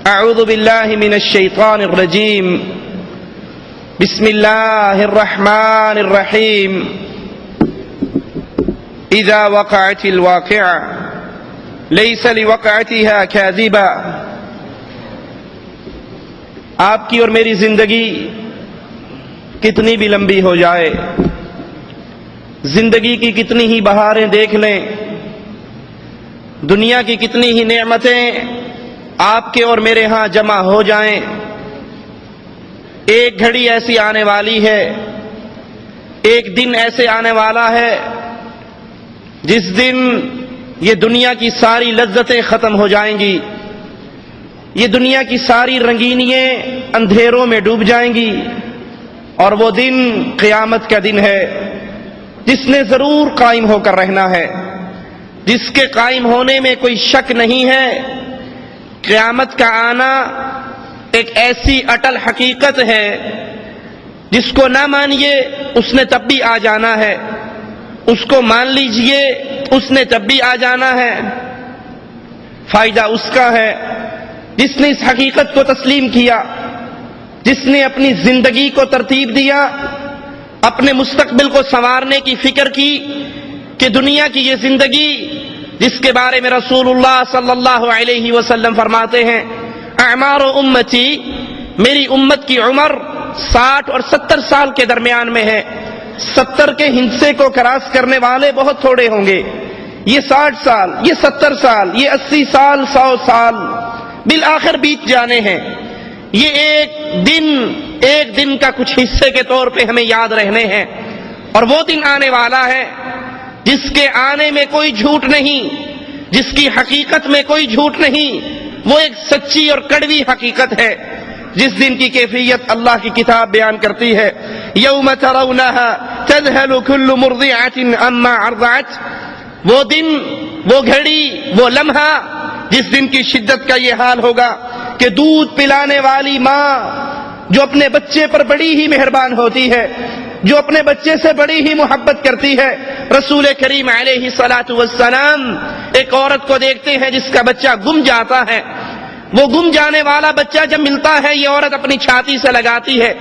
اعوذ باللہ من الشیطان الرجیم بسم اللہ الرحمن الرحیم اذا وقعت الواقعہ لیس لوقعتها کاذبہ. آپ کی اور میری زندگی کتنی بھی لمبی ہو جائے، زندگی کی کتنی ہی بہاریں دیکھ لیں، دنیا کی کتنی ہی نعمتیں آپ کے اور میرے ہاں جمع ہو جائیں، ایک گھڑی ایسی آنے والی ہے، ایک دن ایسے آنے والا ہے جس دن یہ دنیا کی ساری لذتیں ختم ہو جائیں گی، یہ دنیا کی ساری رنگینیاں اندھیروں میں ڈوب جائیں گی، اور وہ دن قیامت کا دن ہے جس نے ضرور قائم ہو کر رہنا ہے، جس کے قائم ہونے میں کوئی شک نہیں ہے. قیامت کا آنا ایک ایسی اٹل حقیقت ہے جس کو نہ مانیے اس نے تب بھی آ جانا ہے، اس کو مان لیجئے اس نے تب بھی آ جانا ہے. فائدہ اس کا ہے جس نے اس حقیقت کو تسلیم کیا، جس نے اپنی زندگی کو ترتیب دیا، اپنے مستقبل کو سنوارنے کی فکر کی کہ دنیا کی یہ زندگی جس کے بارے میں رسول اللہ صلی اللہ علیہ وسلم فرماتے ہیں اعمار امتی، میری امت کی عمر 60 اور 70 سال کے درمیان میں ہے. 70 کے ہندسے کو کراس کرنے والے بہت تھوڑے ہوں گے. یہ 60 سال، یہ 70 سال، یہ 80 سال، 100 سال بالآخر بیت جانے ہیں. یہ ایک دن کا کچھ حصے کے طور پہ ہمیں یاد رہنے ہیں، اور وہ دن آنے والا ہے جس کے آنے میں کوئی جھوٹ نہیں، جس کی حقیقت میں کوئی جھوٹ نہیں. وہ ایک سچی اور کڑوی حقیقت ہے جس دن کی کیفیت اللہ کی کتاب بیان کرتی ہے. یوم ترونها تذهل كل مرضعة عما ارضعت. وہ دن، وہ گھڑی، وہ لمحہ جس دن کی شدت کا یہ حال ہوگا کہ دودھ پلانے والی ماں جو اپنے بچے پر بڑی ہی مہربان ہوتی ہے، جو اپنے بچے سے بڑی ہی محبت کرتی ہے. رسول کریم علیہ الصلاۃ والسلام ایک عورت کو دیکھتے ہیں جس کا بچہ گم جاتا ہے. وہ گم جانے والا بچہ جب ملتا ہے یہ عورت اپنی چھاتی سے لگاتی ہے،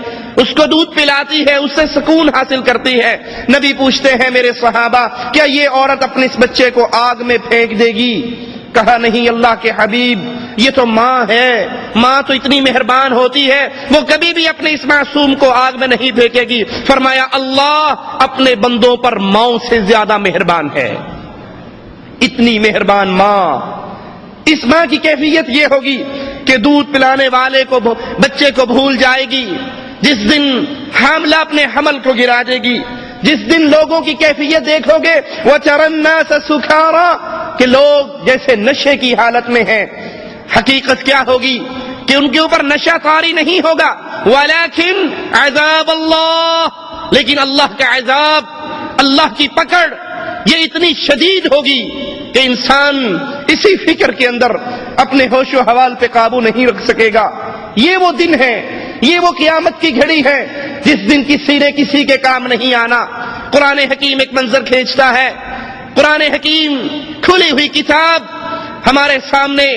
اس کو دودھ پلاتی ہے، اس سے سکون حاصل کرتی ہے. نبی پوچھتے ہیں میرے صحابہ کیا یہ عورت اپنے اس بچے کو آگ میں پھینک دے گی؟ کہا نہیں اللہ کے حبیب، یہ تو ماں ہے، ماں تو اتنی مہربان ہوتی ہے، وہ کبھی بھی اپنے اس معصوم کو آگ میں نہیں پھینکے گی. فرمایا اللہ اپنے بندوں پر ماؤں سے زیادہ مہربان ہے. اتنی مہربان ماں. اس ماں کی کیفیت یہ ہوگی کہ دودھ پلانے والے کو، بچے کو بھول جائے گی. جس دن حاملہ اپنے حمل کو گرا دے گی، جس دن لوگوں کی کیفیت دیکھو گے وَتَرَى النَّاسَ سُكَارَىٰ کہ لوگ جیسے نشے کی حالت میں ہیں. حقیقت کیا ہوگی کہ ان کے اوپر نشہ طاری نہیں ہوگا، وَلَكِنْ عَذَابَ اللَّهِ، لیکن اللہ کا عذاب، اللہ کی پکڑ یہ اتنی شدید ہوگی کہ انسان اسی فکر کے اندر اپنے ہوش و حوال پہ قابو نہیں رکھ سکے گا. یہ وہ دن ہے، یہ وہ قیامت کی گھڑی ہے جس دن کسی نے کسی کے کام نہیں آنا. قرآن حکیم ایک منظر کھینچتا ہے. قرآن حکیم کھلی ہوئی کتاب ہمارے سامنے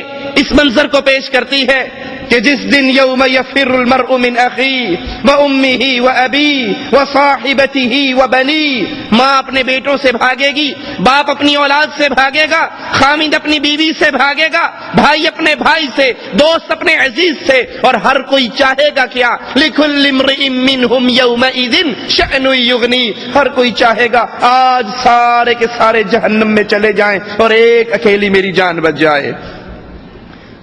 اس منظر کو پیش کرتی ہے کہ جس دن یوم یفر المرء من اخیہ وامہ وابیہ وصاحبتہ وبنیہ، ماں اپنے بیٹوں سے بھاگے گی، باپ اپنی اولاد سے بھاگے گا، خامند اپنی بیوی سے بھاگے گا، بھائی اپنے بھائی سے، دوست اپنے عزیز سے، اور ہر کوئی چاہے گا کیا؟ لکل امرئ منہم یومئذ شأن یغنی، ہر کوئی چاہے گا آج سارے کے سارے جہنم میں چلے جائیں اور ایک اکیلی میری جان بچ جائے.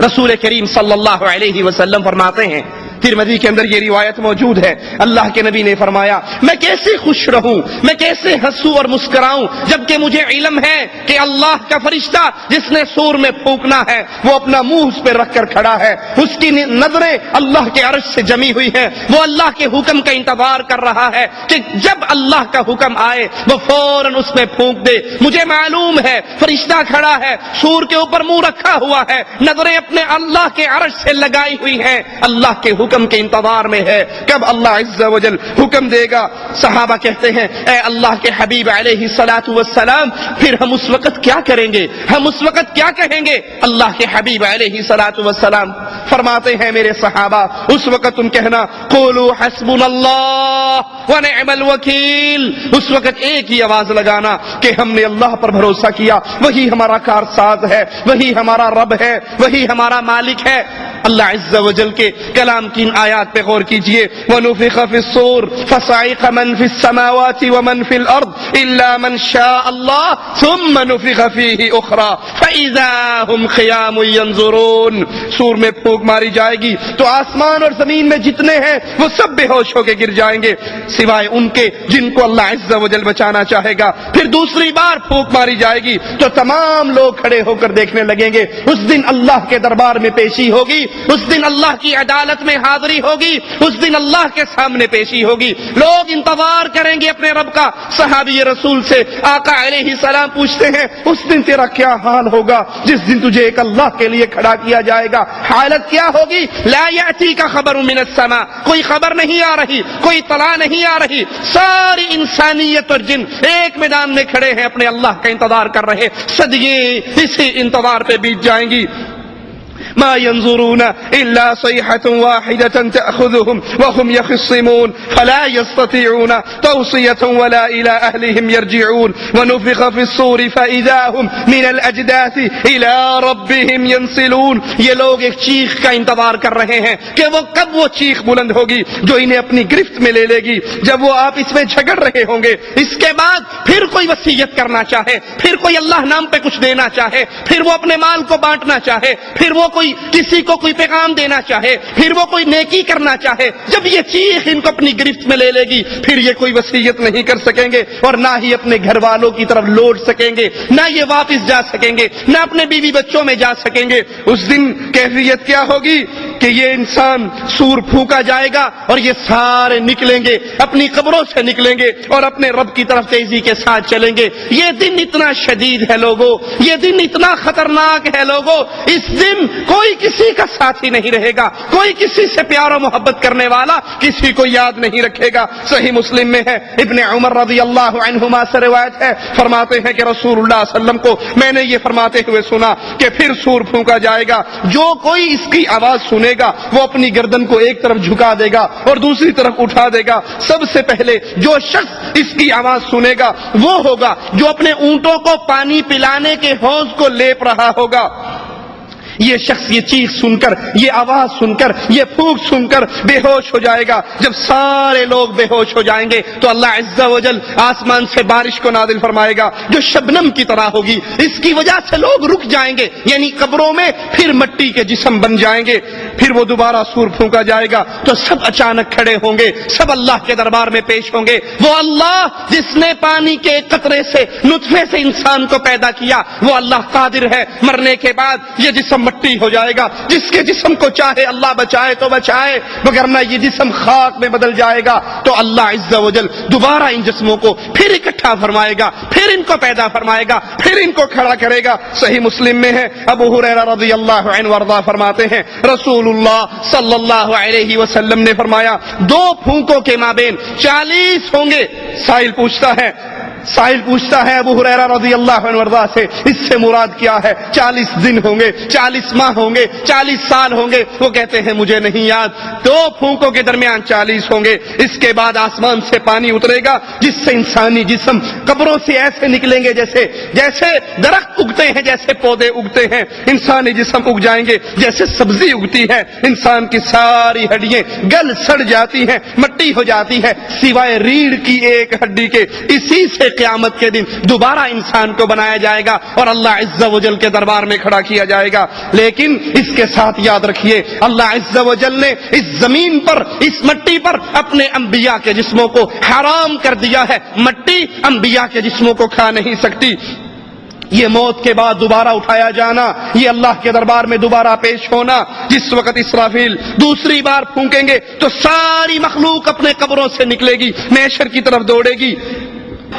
رسول کریم صلی اللہ علیہ وسلم فرماتے ہیں، ترمذی کے اندر یہ روایت موجود ہے، اللہ کے نبی نے فرمایا میں کیسے خوش رہوں، میں کیسے ہنسوں اور مسکراؤں جبکہ مجھے علم ہے کہ اللہ کا فرشتہ جس نے سور میں پھونکنا ہے وہ اپنا منہ اس پہ رکھ کر کھڑا ہے، اس کی نظریں اللہ کے عرش سے جمی ہوئی ہیں، وہ اللہ کے حکم کا انتظار کر رہا ہے کہ جب اللہ کا حکم آئے وہ فوراً اس میں پھونک دے. مجھے معلوم ہے فرشتہ کھڑا ہے، سور کے اوپر منہ رکھا ہوا ہے، نظریں اپنے اللہ کے عرش سے لگائی ہوئی ہیں، اللہ کے حکم حکم کے انتظار میں ہے، کب اللہ عز و جل حکم دے گا۔ صحابہ کہتے ہیں اے اللہ کے حبیب علیہ الصلوۃ والسلام، پھر ہم اس وقت کیا کریں گے، ہم اس وقت کیا کہیں گے؟ اللہ کے حبیب علیہ الصلوۃ والسلام فرماتے ہیں میرے صحابہ، اس وقت تم کہنا قولوا حسبنا اللہ ونعم الوکیل، اس وقت ایک ہی آواز لگانا کہ ہم نے اللہ پر بھروسہ کیا، وہی ہمارا کارساز ہے، وہی ہمارا رب ہے، وہی ہمارا مالک ہے۔ اللہ عز و جل کے کلام کی ان آیات پہ غور کیجئے، وَنُفِخَ فِي الصُّورِ فَصَعِقَ مَن فِي السَّمَاوَاتِ وَمَن فِي الْأَرْضِ إِلَّا مَن شَاءَ اللَّهُ ثُمَّ نُفِخَ فِيهِ أُخْرَى فَإِذَا هُمْ قِيَامٌ يَنظُرُونَ، سور میں پھونک ماری جائے گی تو آسمان اور زمین میں جتنے ہیں وہ سب بے ہوش ہو کے گر جائیں گے سوائے ان کے جن کو اللہ عز و جل بچانا چاہے گا۔ پھر دوسری بار پھونک ماری جائے گی تو تمام لوگ کھڑے ہو کر دیکھنے لگیں گے۔ اس دن اللہ کے دربار میں پیشی ہوگی، اس دن اللہ کی عدالت میں حاضری ہوگی، اس دن اللہ کے سامنے پیشی ہوگی۔ لوگ انتظار کریں گے اپنے رب کا۔ صحابی رسول سے آقا علیہ السلام پوچھتے ہیں اس دن تیرا کیا حال ہوگا جس دن تجھے ایک اللہ کے لیے کھڑا کیا جائے گا؟ حالت کیا ہوگی؟ لا یأتی کا خبر من السماء، کوئی خبر نہیں آ رہی، کوئی اطلاع نہیں آ رہی، ساری انسانیت اور جن ایک میدان میں کھڑے ہیں اپنے اللہ کا انتظار کر رہے، صدیے اسی انتظار پہ بیت جائیں گی۔ ما ينظرون إلا صيحة واحدة تأخذهم وهم يخصمون فلا يستطيعون توصية ولا إلى أهلهم يرجعون ونفخ في الصور فإذا هم من الأجداث إلى ربهم ينسلون۔ یہ لوگ ایک چیخ کا انتظار کر رہے ہیں کہ وہ کب وہ چیخ بلند ہوگی جو انہیں اپنی گرفت میں لے لے گی، جب وہ آپس میں جھگڑ رہے ہوں گے۔ اس کے بعد پھر کوئی وصیت کرنا چاہے، پھر کوئی اللہ نام پہ کچھ دینا چاہے، پھر وہ اپنے مال کو بانٹنا چاہے، پھر وہ کسی کو کوئی پیغام دینا چاہے، پھر وہ کوئی نیکی کرنا چاہے، جب یہ چیخ ان کو اپنی گرفت میں لے لے گی پھر یہ کوئی وصیت نہیں کر سکیں گے اور نہ ہی اپنے گھر والوں کی طرف لوٹ سکیں گے، نہ یہ واپس جا سکیں گے، نہ اپنے بیوی بچوں میں جا سکیں گے۔ اس دن کیفیت کیا ہوگی کہ یہ انسان سور پھونکا جائے گا اور یہ سارے نکلیں گے، اپنی قبروں سے نکلیں گے اور اپنے رب کی طرف تیزی کے ساتھ چلیں گے۔ یہ دن اتنا شدید ہے لوگوں، یہ دن اتنا خطرناک ہے لوگوں، اس دن کوئی کسی کا ساتھی نہیں رہے گا، کوئی کسی سے پیار و محبت کرنے والا کسی کو یاد نہیں رکھے گا۔ صحیح مسلم میں ہے، ابن عمر رضی اللہ عنہما سے روایت ہے، فرماتے ہیں کہ رسول اللہ صلی اللہ علیہ وسلم کو میں نے یہ فرماتے ہوئے سنا کہ پھر سور پھونکا جائے گا، جو کوئی اس کی آواز سنے گا وہ اپنی گردن کو ایک طرف جھکا دے گا اور دوسری طرف اٹھا دے گا۔ سب سے پہلے جو شخص اس کی آواز سنے گا وہ ہوگا جو اپنے اونٹوں کو پانی پلانے کے حوض کو لیپ رہا ہوگا۔ یہ شخص یہ چیخ سن کر، یہ آواز سن کر، یہ پھونک سن کر بے ہوش ہو جائے گا۔ جب سارے لوگ بے ہوش ہو جائیں گے تو اللہ عز و جل آسمان سے بارش کو نازل فرمائے گا جو شبنم کی طرح ہوگی، اس کی وجہ سے لوگ رک جائیں گے، یعنی قبروں میں پھر مٹی کے جسم بن جائیں گے۔ پھر وہ دوبارہ سور پھونکا جائے گا تو سب اچانک کھڑے ہوں گے، سب اللہ کے دربار میں پیش ہوں گے۔ وہ اللہ جس نے پانی کے ایک قطرے سے، نطفے سے انسان کو پیدا کیا، وہ اللہ قادر ہے مرنے کے بعد یہ جسم مٹی ہو جائے گا۔ جس کے جسم کو چاہے اللہ بچائے تو بچائے، مگر نہ یہ جسم خاک میں بدل جائے گا تو اللہ عز و جل دوبارہ ان جسموں کو پھر اکٹھا فرمائے گا، پھر ان کو پیدا فرمائے گا، پھر ان کو کھڑا کرے گا۔ صحیح مسلم میں ہے، ابو ہریرہ رضی اللہ عنہ وارضاہ فرماتے ہیں رسول اللہ صلی اللہ علیہ وسلم نے فرمایا 2 پھونکوں کے مابین 40 ہوں گے۔ سائل پوچھتا ہے ابو ہریرہ رضی اللہ عنہ وارضاہ سے اس سے مراد کیا ہے؟ 40 دن ہوں گے، 40 ماہ ہوں گے، 40 سال ہوں گے؟ وہ کہتے ہیں مجھے نہیں یاد، 2 پھونکوں کے درمیان 40 ہوں گے۔ اس کے بعد آسمان سے پانی اترے گا جس سے انسانی جسم قبروں سے ایسے نکلیں گے جیسے درخت اگتے ہیں، جیسے پودے اگتے ہیں، انسانی جسم اگ جائیں گے جیسے سبزی اگتی ہے۔ انسان کی ساری ہڈیاں گل سڑ جاتی ہیں، مٹی ہو جاتی ہے، سوائے ریڑھ کی ایک ہڈی کے۔ اسی سے قیامت کے دن دوبارہ انسان کو بنایا جائے گا اور اللہ عز و جل کے دربار میں کھڑا کیا جائے گا۔ لیکن اس کے ساتھ یاد رکھیے اللہ عز و جل نے اس زمین پر، اس مٹی پر اپنے انبیاء کے جسموں کو حرام کر دیا ہے۔ مٹی انبیاء کے جسموں کو کھا نہیں سکتی۔ یہ موت کے بعد دوبارہ اٹھایا جانا، یہ اللہ کے دربار میں دوبارہ پیش ہونا، جس وقت اسرافیل دوسری بار پھونکیں گے تو ساری مخلوق اپنے قبروں سے نکلے گی، محشر کی طرف دوڑے گی۔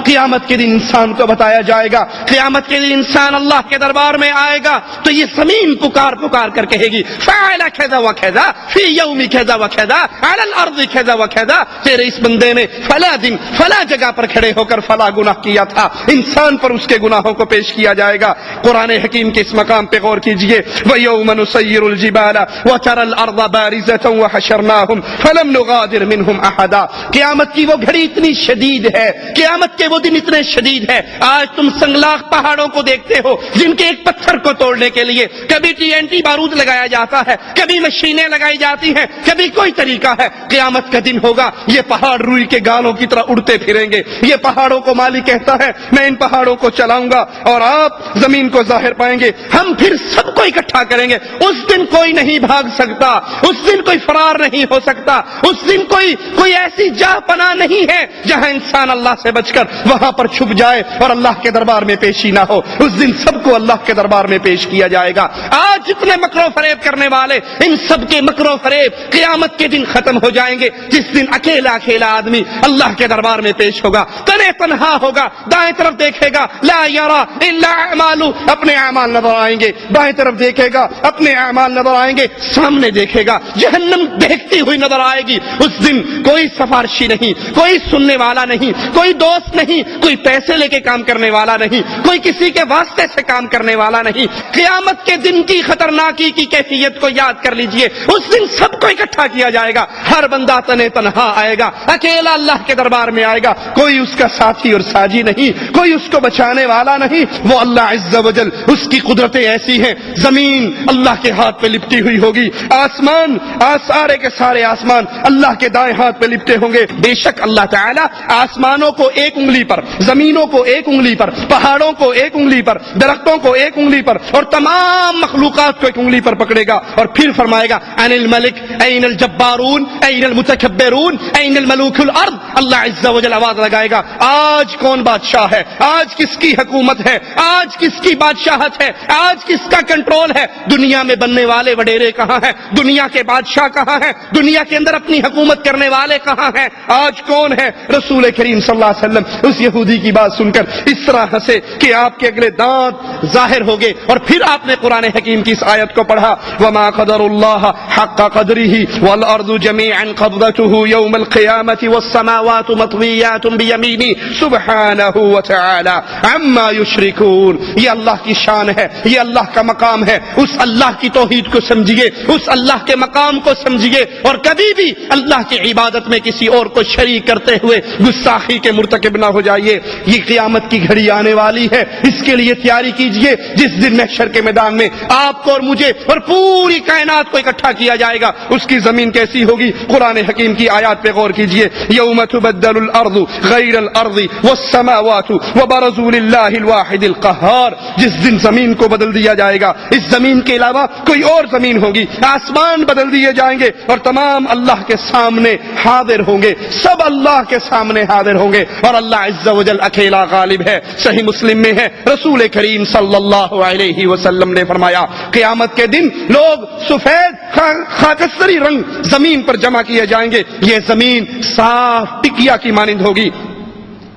قیامت کے دن انسان کو بتایا جائے گا، قیامت کے دن انسان اللہ کے دربار میں آئے گا تو یہ زمین پکار پکار کر کہے گی فعل کذا وکذا فی یوم کذا وکذا علی الارض کذا وکذا، تیرے اس بندے نے فلاں دن فلاں جگہ پر کھڑے ہو کر فلاں گناہ کیا تھا، انسان پر اس کے گناہوں کو پیش کیا جائے گا۔ قرآن حکیم کے اس مقام پہ غور کیجئے، وَيَوْمَ نُسَيِّرُ الْجِبَالَ وَتَرَى الْأَرْضَ بَارِزَةً وَحَشَرْنَاهُمْ فَلَمْ نُغَادِرْ مِنْهُمْ أَحَدًا۔ قیامت کی وہ گھڑی اتنی شدید ہے، قیامت کے وہ دن اتنے شدید ہے، آج تم سنگلاخ پہاڑوں کو دیکھتے ہو جن کے ایک پتھر کو توڑنے کے لیے کبھی TNT بارود لگایا جاتا ہے، کبھی مشینیں لگائی جاتی ہیں، کبھی کوئی طریقہ ہے۔ قیامت کا دن ہوگا، یہ پہاڑ روئی کے گالوں کی طرح اڑتے پھریں گے، یہ پہاڑوں کو مالک کہتا ہے میں ان پہاڑوں کو چلاؤں گا اور آپ زمین کو ظاہر پائیں گے، ہم پھر سب کو اکٹھا کریں گے۔ اس دن کوئی نہیں بھاگ سکتا، اس دن کوئی فرار نہیں ہو سکتا، اس دن کوئی ایسی جا پناہ نہیں ہے جہاں انسان اللہ سے بچ کر وہاں پر چھپ جائے اور اللہ کے دربار میں پیشی نہ ہو۔ اس دن سب کو اللہ کے دربار میں پیش کیا جائے گا۔ آج جتنے مکر و فریب کرنے والے، ان سب کے مکر و فریب قیامت کے دن ختم ہو جائیں گے، جس دن اکیلا اکیلا آدمی اللہ کے دربار میں پیش ہوگا، تنے تنہا ہوگا، دائیں طرف دیکھے گا لا یرا الا اعمالہ، اپنے اعمال نظر آئیں گے، بائیں طرف دیکھے گا اپنے اعمال نظر آئیں گے، سامنے دیکھے گا جہنم دیکھتی ہوئی نظر آئے گی۔ اس دن کوئی سفارشی نہیں، کوئی سننے والا نہیں، کوئی دوست نہیں، کوئی پیسے لے کے کام کرنے والا نہیں، کوئی کسی کے واسطے سے کام کرنے والا نہیں۔ قیامت کے دن کی خطرناکی کی کیفیت کو یاد کر لیجئے، اس دن سب کو اکٹھا کیا جائے گا، ہر بندہ تنے تنہا آئے گا، اکیلا اللہ کے دربار میں آئے گا، کوئی اس کا ساتھی اور ساجی نہیں، کوئی اس کو بچانے والا نہیں۔ وہ اللہ عز و جل، اس کی قدرتیں ایسی ہیں، زمین اللہ کے ہاتھ پہ لپٹی ہوئی ہوگی، آسمان سارے کے سارے آسمان اللہ کے دائیں ہاتھ پہ لپٹے ہوں گے۔ بے شک اللہ تعالیٰ آسمانوں کو ایک انگلی پر، زمینوں کو ایک انگلی پر، پہاڑوں کو ایک انگلی پر، درختوں کو ایک انگلی پر اور تمام مخلوقات کو ایک انگلی پر پکڑے گا اور پھر فرمائے گا ان الملک این الجبارون این المتکبرون این الملوک الارض۔ اللہ عز و جل آواز لگائے گا آج کون بادشاہ ہے، آج کس کی حکومت ہے، آج کس کی بادشاہت ہے، آج کس کا کنٹرول ہے۔ دنیا میں بننے والے وڈیرے کہاں ہیں، دنیا کے بادشاہ کہاں ہیں، دنیا کے اندر اپنی حکومت کرنے والے کہاں ہیں، آج کون ہے؟ رسول کریم صلی اللہ علیہ وسلم اس یہودی کی بات سن کر اس طرح ہنسے کہ آپ کے اگلے دانت ظاہر ہو گئے، اور پھر آپ نے قرآن حکیم کی اس آیت کو پڑھا وما قدر اللہ حق قدره والارض جميعا قبضته يوم القيامة والسماوات مطويات بيمينه سبحانه وتعالى عما يشركون۔ یہ اللہ کی شان ہے، یہ اللہ کا مقام ہے، اس اللہ کی توحید کو سمجھیے، اس اللہ کے مقام کو سمجھیے، اور کبھی بھی اللہ کی عبادت میں کسی اور کو شریک کرتے ہوئے گستاخی کے مرتکب نہ ہو جائیے۔ یہ قیامت کی گھڑی آنے والی ہے، اس کے لیے تیاری کیجئے، جس دن محشر کے میدان میں آپ کو اور مجھے اور پوری کائنات کو اکٹھا کیا جائے گا۔ اس کی زمین کیسی ہوگی؟ قرآن حکیم کی آیات پہ غور کیجئے، یوم تبدل الارض غیر الارض والسماوات وبرزوا للہ الواحد القہار۔ جس دن زمین کو بدل دیا جائے گا، اس زمین کے علاوہ کوئی اور زمین ہوگی، آسمان بدل دیے جائیں گے اور تمام اللہ کے سامنے حاضر ہوں گے، سب اللہ کے سامنے حاضر ہوں گے، اور اللہ عز و جل اکیلا غالب ہے۔ صحیح مسلم میں ہے، رسول کریم صلی اللہ علیہ وسلم نے فرمایا قیامت کے دن لوگ سفید خاکستری رنگ زمین پر جمع کیے جائیں گے، یہ زمین صاف ٹکیا کی مانند ہوگی۔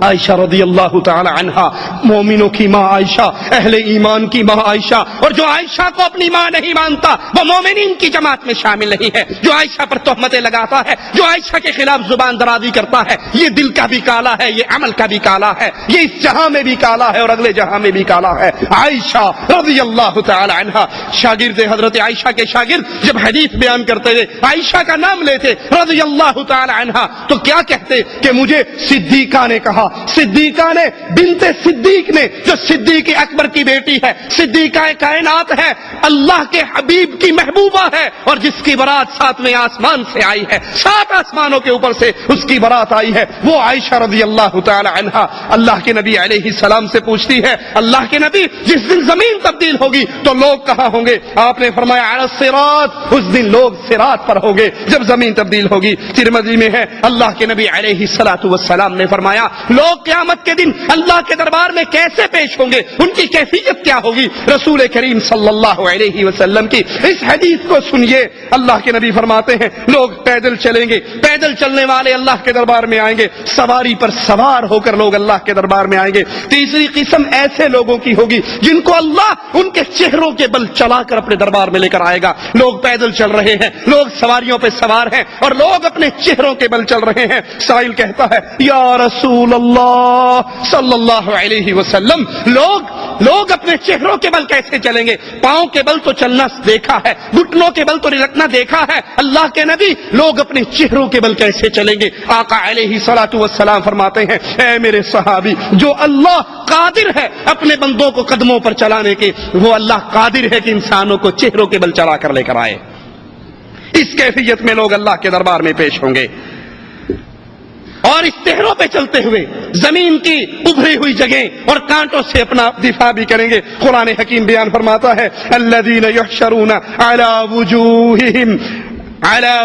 عائشہ رضی اللہ تعالی عنہا، مومنوں کی ماں عائشہ، اہل ایمان کی ماں عائشہ، اور جو عائشہ کو اپنی ماں نہیں مانتا وہ مومنین کی جماعت میں شامل نہیں ہے۔ جو عائشہ پر تہمتیں لگاتا ہے، جو عائشہ کے خلاف زبان درازی کرتا ہے، یہ دل کا بھی کالا ہے، یہ عمل کا بھی کالا ہے، یہ اس جہاں میں بھی کالا ہے اور اگلے جہاں میں بھی کالا ہے۔ عائشہ رضی اللہ تعالی عنہا، شاگرد حضرت عائشہ کے شاگرد جب حدیث بیان کرتے ہوئے عائشہ کا نام لیتے رضی اللہ تعالی عنہا تو کیا کہتے کہ مجھے صدیقہ نے کہا، صدیقہ نے، بنت صدیق نے، جو صدیق اکبر کی بیٹی ہے، صدیقہ کائنات ہے، اللہ کے حبیب کی محبوبہ ہے، اور جس کی برات 7ویں آسمان سے آئی ہے، 7 آسمانوں کے اوپر سے اس کی برات آئی ہے، وہ عائشہ رضی اللہ تعالی عنہا اللہ کے نبی علیہ السلام سے پوچھتی ہے اللہ کے نبی جس دن زمین تبدیل ہوگی تو لوگ کہاں ہوں گے؟ آپ نے فرمایا علی الصراط، اس دن لوگ صراط پر ہوں گے جب زمین تبدیل ہوگی۔ ترمذی میں ہے اللہ کے نبی علیہ السلام نے فرمایا لوگ قیامت کے دن اللہ کے دربار میں کیسے پیش ہوں گے، ان کی کیفیت کیا ہوگی؟ رسول کریم صلی اللہ علیہ وسلم کی اس حدیث کو سنیے۔ اللہ کے نبی فرماتے ہیں لوگ پیدل چلیں گے، پیدل چلنے والے اللہ کے دربار میں آئیں گے، سواری پر سوار ہو کر لوگ اللہ کے دربار میں آئیں گے۔ تیسری قسم ایسے لوگوں کی ہوگی جن کو اللہ ان کے چہروں کے بل چلا کر اپنے دربار میں لے کر آئے گا۔ لوگ پیدل چل رہے ہیں، لوگ سواریوں پہ سوار ہیں اور لوگ اپنے چہروں کے بل چل رہے ہیں۔ سائل کہتا ہے یا رسول اللہ صلی اللہ علیہ وسلم، لوگ اپنے چہروں کے بل کیسے چلیں گے؟ پاؤں کے بل تو چلنا دیکھا ہے، گھٹنوں کے بل تو لٹکنا دیکھا ہے، اللہ کے نبی لوگ اپنے چہروں کے بل کیسے چلیں گے؟ آقا علیہ الصلوۃ والسلام فرماتے ہیں اے میرے صحابی، جو اللہ قادر ہے اپنے بندوں کو قدموں پر چلانے کے، وہ اللہ قادر ہے کہ انسانوں کو چہروں کے بل چلا کر لے کر آئے۔ اس کیفیت میں لوگ اللہ کے دربار میں پیش ہوں گے اور اس چہروں پہ چلتے ہوئے زمین کی ابھری ہوئی جگہیں اور کانٹوں سے اپنا دفاع بھی کریں گے۔ قرآن حکیم بیان فرماتا ہے الذین یحشرون علی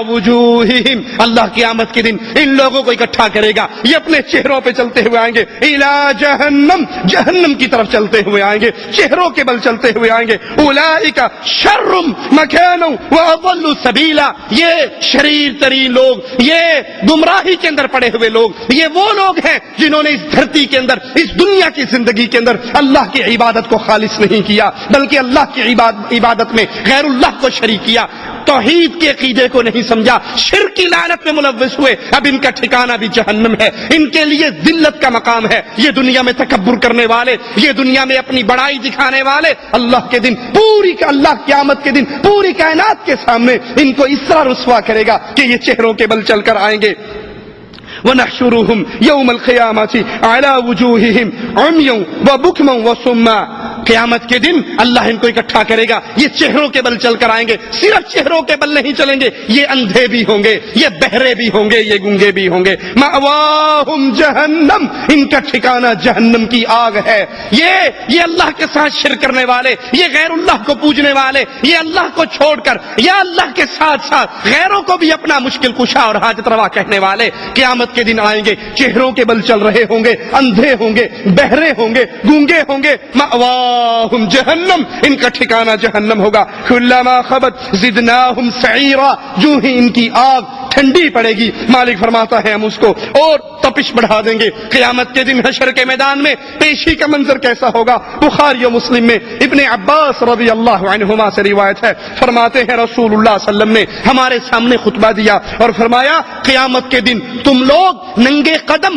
وجوہہم، اللہ قیامت کے دن ان لوگوں کو اکٹھا کرے گا، یہ اپنے چہروں پہ چلتے ہوئے آئیں گے، الی جہنم، جہنم کی طرف چلتے ہوئے آئیں گے، چہروں کے بل چلتے ہوئے آئیں گے۔ اولئک شر مکانا واضل سبیلا، یہ شریر ترین لوگ، یہ گمراہی کے اندر پڑے ہوئے لوگ، یہ وہ لوگ ہیں جنہوں نے اس دھرتی کے اندر، اس دنیا کی زندگی کے اندر اللہ کی عبادت کو خالص نہیں کیا، بلکہ اللہ کی عبادت میں غیر اللہ کو شریک کیا، توحید کے عقیدے کو نہیں سمجھا، شرک کی لعنت میں ملوث ہوئے۔ اب ان کا ٹھکانہ بھی جہنم ہے، ان کے لیے ذلت کا مقام ہے۔ یہ دنیا میں تکبر کرنے والے، یہ دنیا میں اپنی بڑائی دکھانے والے، اللہ کے دن اللہ قیامت کے دن پوری کائنات کے سامنے ان کو اس طرح رسوا کرے گا کہ یہ چہروں کے بل چل کر آئیں گے۔ وَنَحْشُرُهُمْ يَوْمَ الْقِيَامَةِ عَلَى وُجُوهِهِمْ عُمْيًا وَبُكْمًا وَصُمًّا، قیامت کے دن اللہ ان کو اکٹھا کرے گا، یہ چہروں کے بل چل کر آئیں گے، صرف چہروں کے بل نہیں چلیں گے، یہ اندھے بھی ہوں گے، یہ بہرے بھی ہوں گے، یہ گونگے بھی ہوں گے۔ مأواہم جہنم، ان کا ٹھکانہ جہنم کی آگ ہے۔ یہ اللہ کے ساتھ شرک کرنے والے، یہ غیر اللہ کو پوجنے والے، یہ اللہ کو چھوڑ کر یا اللہ کے ساتھ ساتھ غیروں کو بھی اپنا مشکل کشا اور حاجت روا کہنے والے قیامت کے دن آئیں گے، چہروں کے بل چل رہے ہوں گے، اندھے ہوں گے، بہرے ہوں گے، گونگے ہوں گے۔ مأواہم جہنم، ان کا ٹھکانہ جہنم ہوگا۔ کلما خبت زدناہم سعیرا، جو ہی ان کی آگ ٹھنڈی پڑے گی، مالک فرماتا ہے ہم اس کو اور تپش بڑھا دیں گے۔ قیامت کے دن حشر کے میدان میں پیشی کا منظر کیسا ہوگا؟ بخاری و مسلم میں ابن عباس رضی اللہ عنہما سے روایت ہے، فرماتے ہیں رسول اللہ صلی اللہ علیہ وسلم نے ہمارے سامنے خطبہ دیا اور فرمایا قیامت کے دن تم لوگ ننگے قدم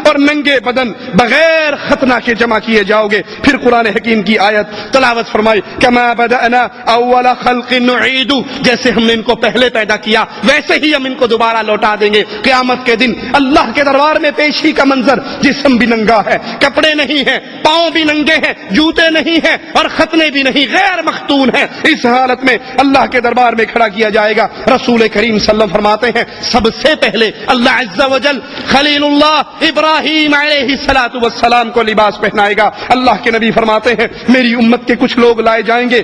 اور ننگے بدن بغیر ختنہ کے جمع کیے جاؤ گے۔ پھر قرآن حکیم کی آیت تلاوت فرمائی کما بدأنا اول خلق نعید، جیسے ہم نے ان کو پہلے پیدا کیا ویسے ہی ہم ان کو دوبارہ لوٹا دیں گے۔ قیامت کے دن اللہ کے دربار میں پیشی کا منظر، جسم بھی ننگا ہے، کپڑے نہیں ہیں، پاؤں بھی ننگے ہیں، جوتے نہیں ہیں اور ختنے بھی نہیں، غیر مختون ہیں۔ اس حالت میں اللہ کے دربار میں کھڑا کیا جائے گا۔ رسول کریم صلی اللہ علیہ وسلم فرماتے ہیں سب سے پہلے اللہ عز و جل خلیل اللہ ابراہیم علیہ الصلوۃ والسلام کو لباس پہنائے گا۔ اللہ کے نبی فرماتے ہیں میری امت کے کچھ لوگ لائے جائیں گے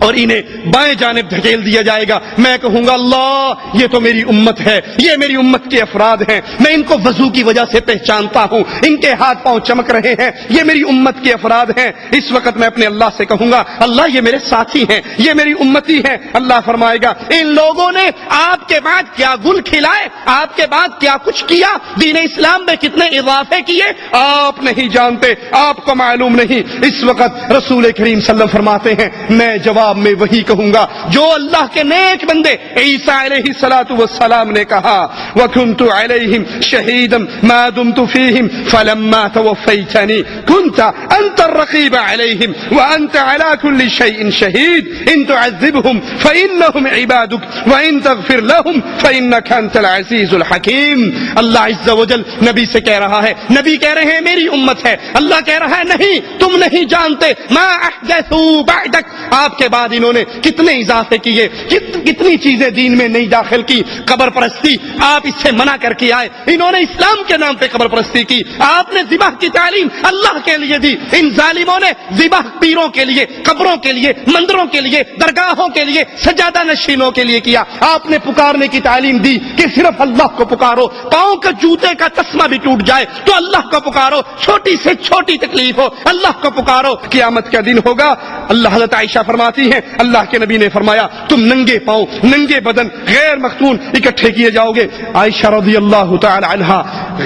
اور انہیں بائیں جانب دھکیل دیا جائے گا، میں کہوں گا اللہ یہ تو میری امت ہے، یہ میری امت کے افراد ہیں، میں ان کو وضو کی وجہ سے پہچانتا ہوں، ان کے ہاتھ پاؤں چمک رہے ہیں، یہ میری امت کے افراد ہیں۔ اس وقت میں اپنے اللہ سے کہوں گا اللہ یہ میرے ساتھی ہیں، یہ میری امتی ہیں۔ اللہ فرمائے گا ان لوگوں نے آپ کے بعد کیا گل کھلائے، آپ کے بعد کیا کچھ کیا، دین اسلام میں کتنے اضافے کیے آپ نہیں جانتے، آپ کو معلوم نہیں۔ اس وقت رسول کریم صلی اللہ علیہ وسلم فرماتے ہیں میں جواب میں وہی کہوں گا جو اللہ کے نیک بندے عیسیٰ علیہ الصلوۃ والسلام نے کہا وَكُنْتُ عَلَيْهِمْ شَهِيدًا مَا دُمْتُ فِيهِمْ فَلَمَّا تَوَفَّيْتَنِي كُنْتَ أَنْتَ الرَّقِيبَ عَلَيْهِمْ وَأَنْتَ عَلَى كُلِّ شَيْءٍ شَهِيدٌ إِن تُعَذِّبْهُمْ فَإِنَّهُمْ عِبَادُكَ وَإِن تَغْفِرْ لَهُمْ فَإِنَّكَ أَنْتَ الْعَزِيزُ الْحَكِيمُ۔ اللہ عز و جل نبی سے کہہ رہا ہے، نبی کہہ رہے ہیں میری امت ہے، اللہ کہہ رہا ہے نہیں تم نہیں جانتے ما احدثوا بعدک، آپ کے بعد انہوں نے کتنے اضافے کیے، کتنی چیزیں دین میں نہیں داخل کی. قبر پرستی آپ اس سے منع کر کے آئے، انہوں نے اسلام کے نام پہ قبر پرستی کی. آپ نے ذبح کی تعلیم اللہ کے لیے دی، ان ظالموں نے ذبح پیروں کے لیے، قبروں کے لیے، مندروں کے لیے، درگاہوں کے لیے، سجادہ نشینوں کے لیے کیا. آپ نے پکارنے کی تعلیم دی کہ صرف اللہ کو پکارو، پاؤں کا جوتے کا تسمہ بھی ٹوٹ جائے تو اللہ کو پکارو، چھوٹی سے چھوٹی تکلیف ہو اللہ کو پکارو. قیامت کا دن ہوگا. اللہ حضرت عائشہ فرماتی ہیں اللہ کے نبی نے فرمایا تم ننگے پاؤں، ننگے بدن، غیر مختون اکٹھے کیے جاؤ گے. عائشہ رضی اللہ تعالی عنہا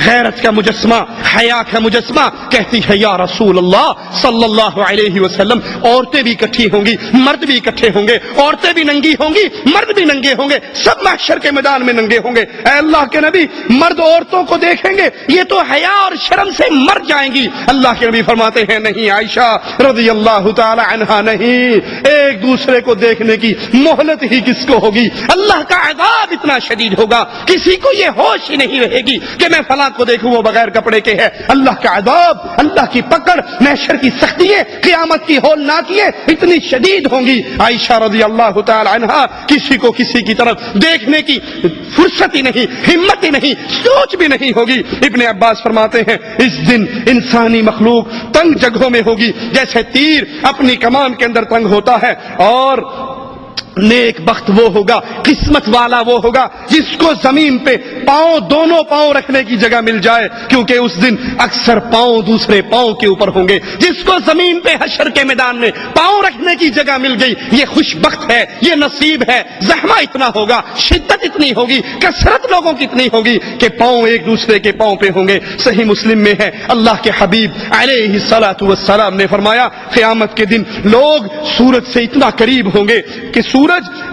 غیرت کا مجسمہ، حیا کا مجسمہ، کہتی ہے یا رسول اللہ صلی اللہ علیہ وسلم عورتیں بھی اکٹھی ہوں گی، مرد بھی اکٹھے ہوں گے، عورتیں بھی ننگی ہوں گی، مرد بھی ننگے ہوں گے، سب محشر کے میدان میں ننگے ہوں گے. اے اللہ کے نبی مرد عورتوں کو دیکھیں گے یہ تو حیا اور شرم سے مر جائیں گی. اللہ کے نبی فرماتے ہیں نہیں عائشہ رضی اللہ تعالی عنہا، نہیں، ایک دوسرے کو دیکھنے کی مہلت ہی کس کو ہوگی. اللہ کا عذاب اتنا شدید ہوگا کسی کو یہ ہوش ہی نہیں رہے گی کہ میں فلاں کو دیکھوں وہ بغیر کپڑے کے ہے. اللہ کا عذاب، اللہ کی پکڑ، محشر کی سختیاں، قیامت کی ہولناکیاں اتنی شدید ہوں گی. عائشہ رضی اللہ تعالی عنہا کسی کو کسی کی طرف دیکھنے کی فرصت ہی نہیں، ہمت ہی نہیں، سوچ بھی نہیں ہوگی. ابن عباس فرماتے ہیں اس دن انسانی مخلوق تنگ جگہوں میں ہوگی جیسے تیر اپنی کمان کے اندر تنگ ہوتا ہے، اور نیک بخت وہ ہوگا، قسمت والا وہ ہوگا جس کو زمین پہ پاؤں، دونوں پاؤں رکھنے کی جگہ مل جائے، کیونکہ اس دن اکثر پاؤں دوسرے پاؤں کے اوپر ہوں گے. جس کو زمین پہ حشر کے میدان میں پاؤں رکھنے کی جگہ مل گئی یہ خوش بخت ہے، یہ نصیب ہے. زحمہ اتنا ہوگا، شدت اتنی ہوگی، کثرت لوگوں کی اتنی ہوگی کہ پاؤں ایک دوسرے کے پاؤں پہ ہوں گے. صحیح مسلم میں ہے اللہ کے حبیب علیہ الصلوۃ والسلام نے فرمایا قیامت کے دن لوگ سورج سے اتنا قریب ہوں گے کہ سورج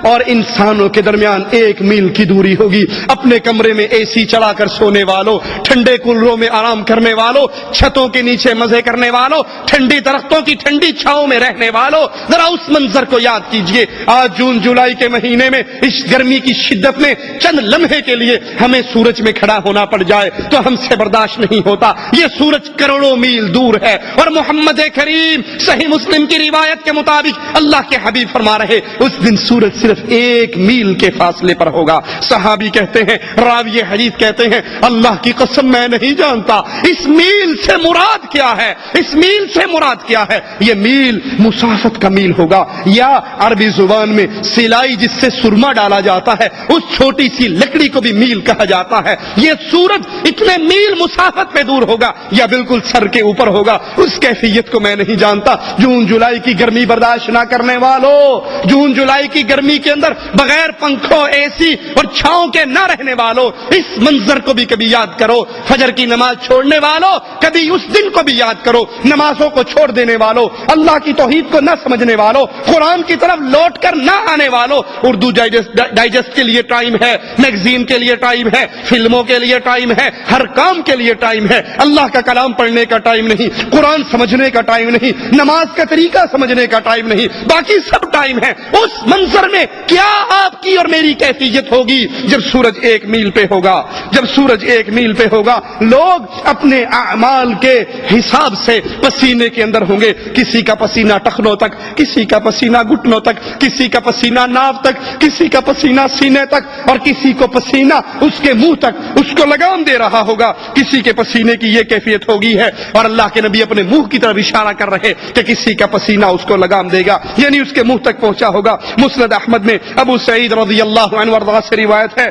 اور انسانوں کے درمیان 1 میل کی دوری ہوگی. اپنے کمرے میں اے سی چلا کر سونے والوں، ٹھنڈے کولروں میں آرام کرنے والوں، چھتوں کے نیچے مزے کرنے والوں، ٹھنڈی درختوں کی ٹھنڈی چھاؤں میں رہنے والوں، ذرا اس منظر کو یاد کیجئے. آج جون جولائی کے مہینے میں اس گرمی کی شدت میں چند لمحے کے لیے ہمیں سورج میں کھڑا ہونا پڑ جائے تو ہم سے برداشت نہیں ہوتا. یہ سورج کروڑوں میل دور ہے، اور محمد کریم صحیح مسلم کی روایت کے مطابق اللہ کے حبیب فرما رہے اس دن سورج صرف 1 میل کے فاصلے پر ہوگا. صحابی کہتے ہیں، راوی حدیث کہتے ہیں اللہ کی قسم میں نہیں جانتا اس میل سے مراد کیا ہے، اس میل سے مراد کیا ہے. یہ میل مسافت کا میل ہوگا، یا عربی زبان میں سلائی جس سے سرما ڈالا جاتا ہے اس چھوٹی سی لکڑی کو بھی میل کہا جاتا ہے. یہ سورج اتنے میل مسافت پہ دور ہوگا یا بالکل سر کے اوپر ہوگا، اس کیفیت کو میں نہیں جانتا. جون جولائی کی گرمی برداشت نہ کرنے والوں، جون جولائی کی گرمی کے اندر بغیر پنکھوں، اے سی اور چھاؤں کے نہ رہنے والوں، اس منظر کو بھی کبھی یاد کرو. فجر کی نماز چھوڑنے والوں کبھی اس دن کو بھی یاد کرو. نمازوں کو چھوڑ دینے والوں، اللہ کی توحید کو نہ سمجھنے والوں، قرآن کی طرف لوٹ کر نہ آنے والوں، اردو ڈائجسٹ کے لیے ٹائم ہے، میگزین کے لیے ٹائم ہے، فلموں کے لیے ٹائم ہے، ہر کام کے لیے ٹائم ہے. اللہ کا کلام پڑھنے کا ٹائم نہیں، قرآن سمجھنے کا ٹائم نہیں، نماز کا طریقہ سمجھنے کا ٹائم نہیں، باقی سب ٹائم ہے. اس منظر میں کیا آپ کی اور میری کیفیت ہوگی جب سورج 1 میل پہ ہوگا. جب سورج 1 میل پہ ہوگا لوگ اپنے اعمال کے حساب سے پسینے کے اندر ہوں گے. کسی کا پسینہ ٹخنوں تک، کسی کا پسینہ گھٹنوں تک، کسی کا پسینہ ناف تک، کسی کا پسینہ سینے تک، اور کسی کو پسینہ اس کے منہ تک اس کو لگام دے رہا ہوگا. کسی کے پسینے کی یہ کیفیت ہوگی ہے، اور اللہ کے نبی اپنے منہ کی طرف اشارہ کر رہے کہ کسی کا پسینہ اس کو لگام دے گا، یعنی اس کے منہ تک پہنچا ہوگا. مسند احمد میں ابو سعید رضی اللہ عنہ وارضاہ سے روایت ہے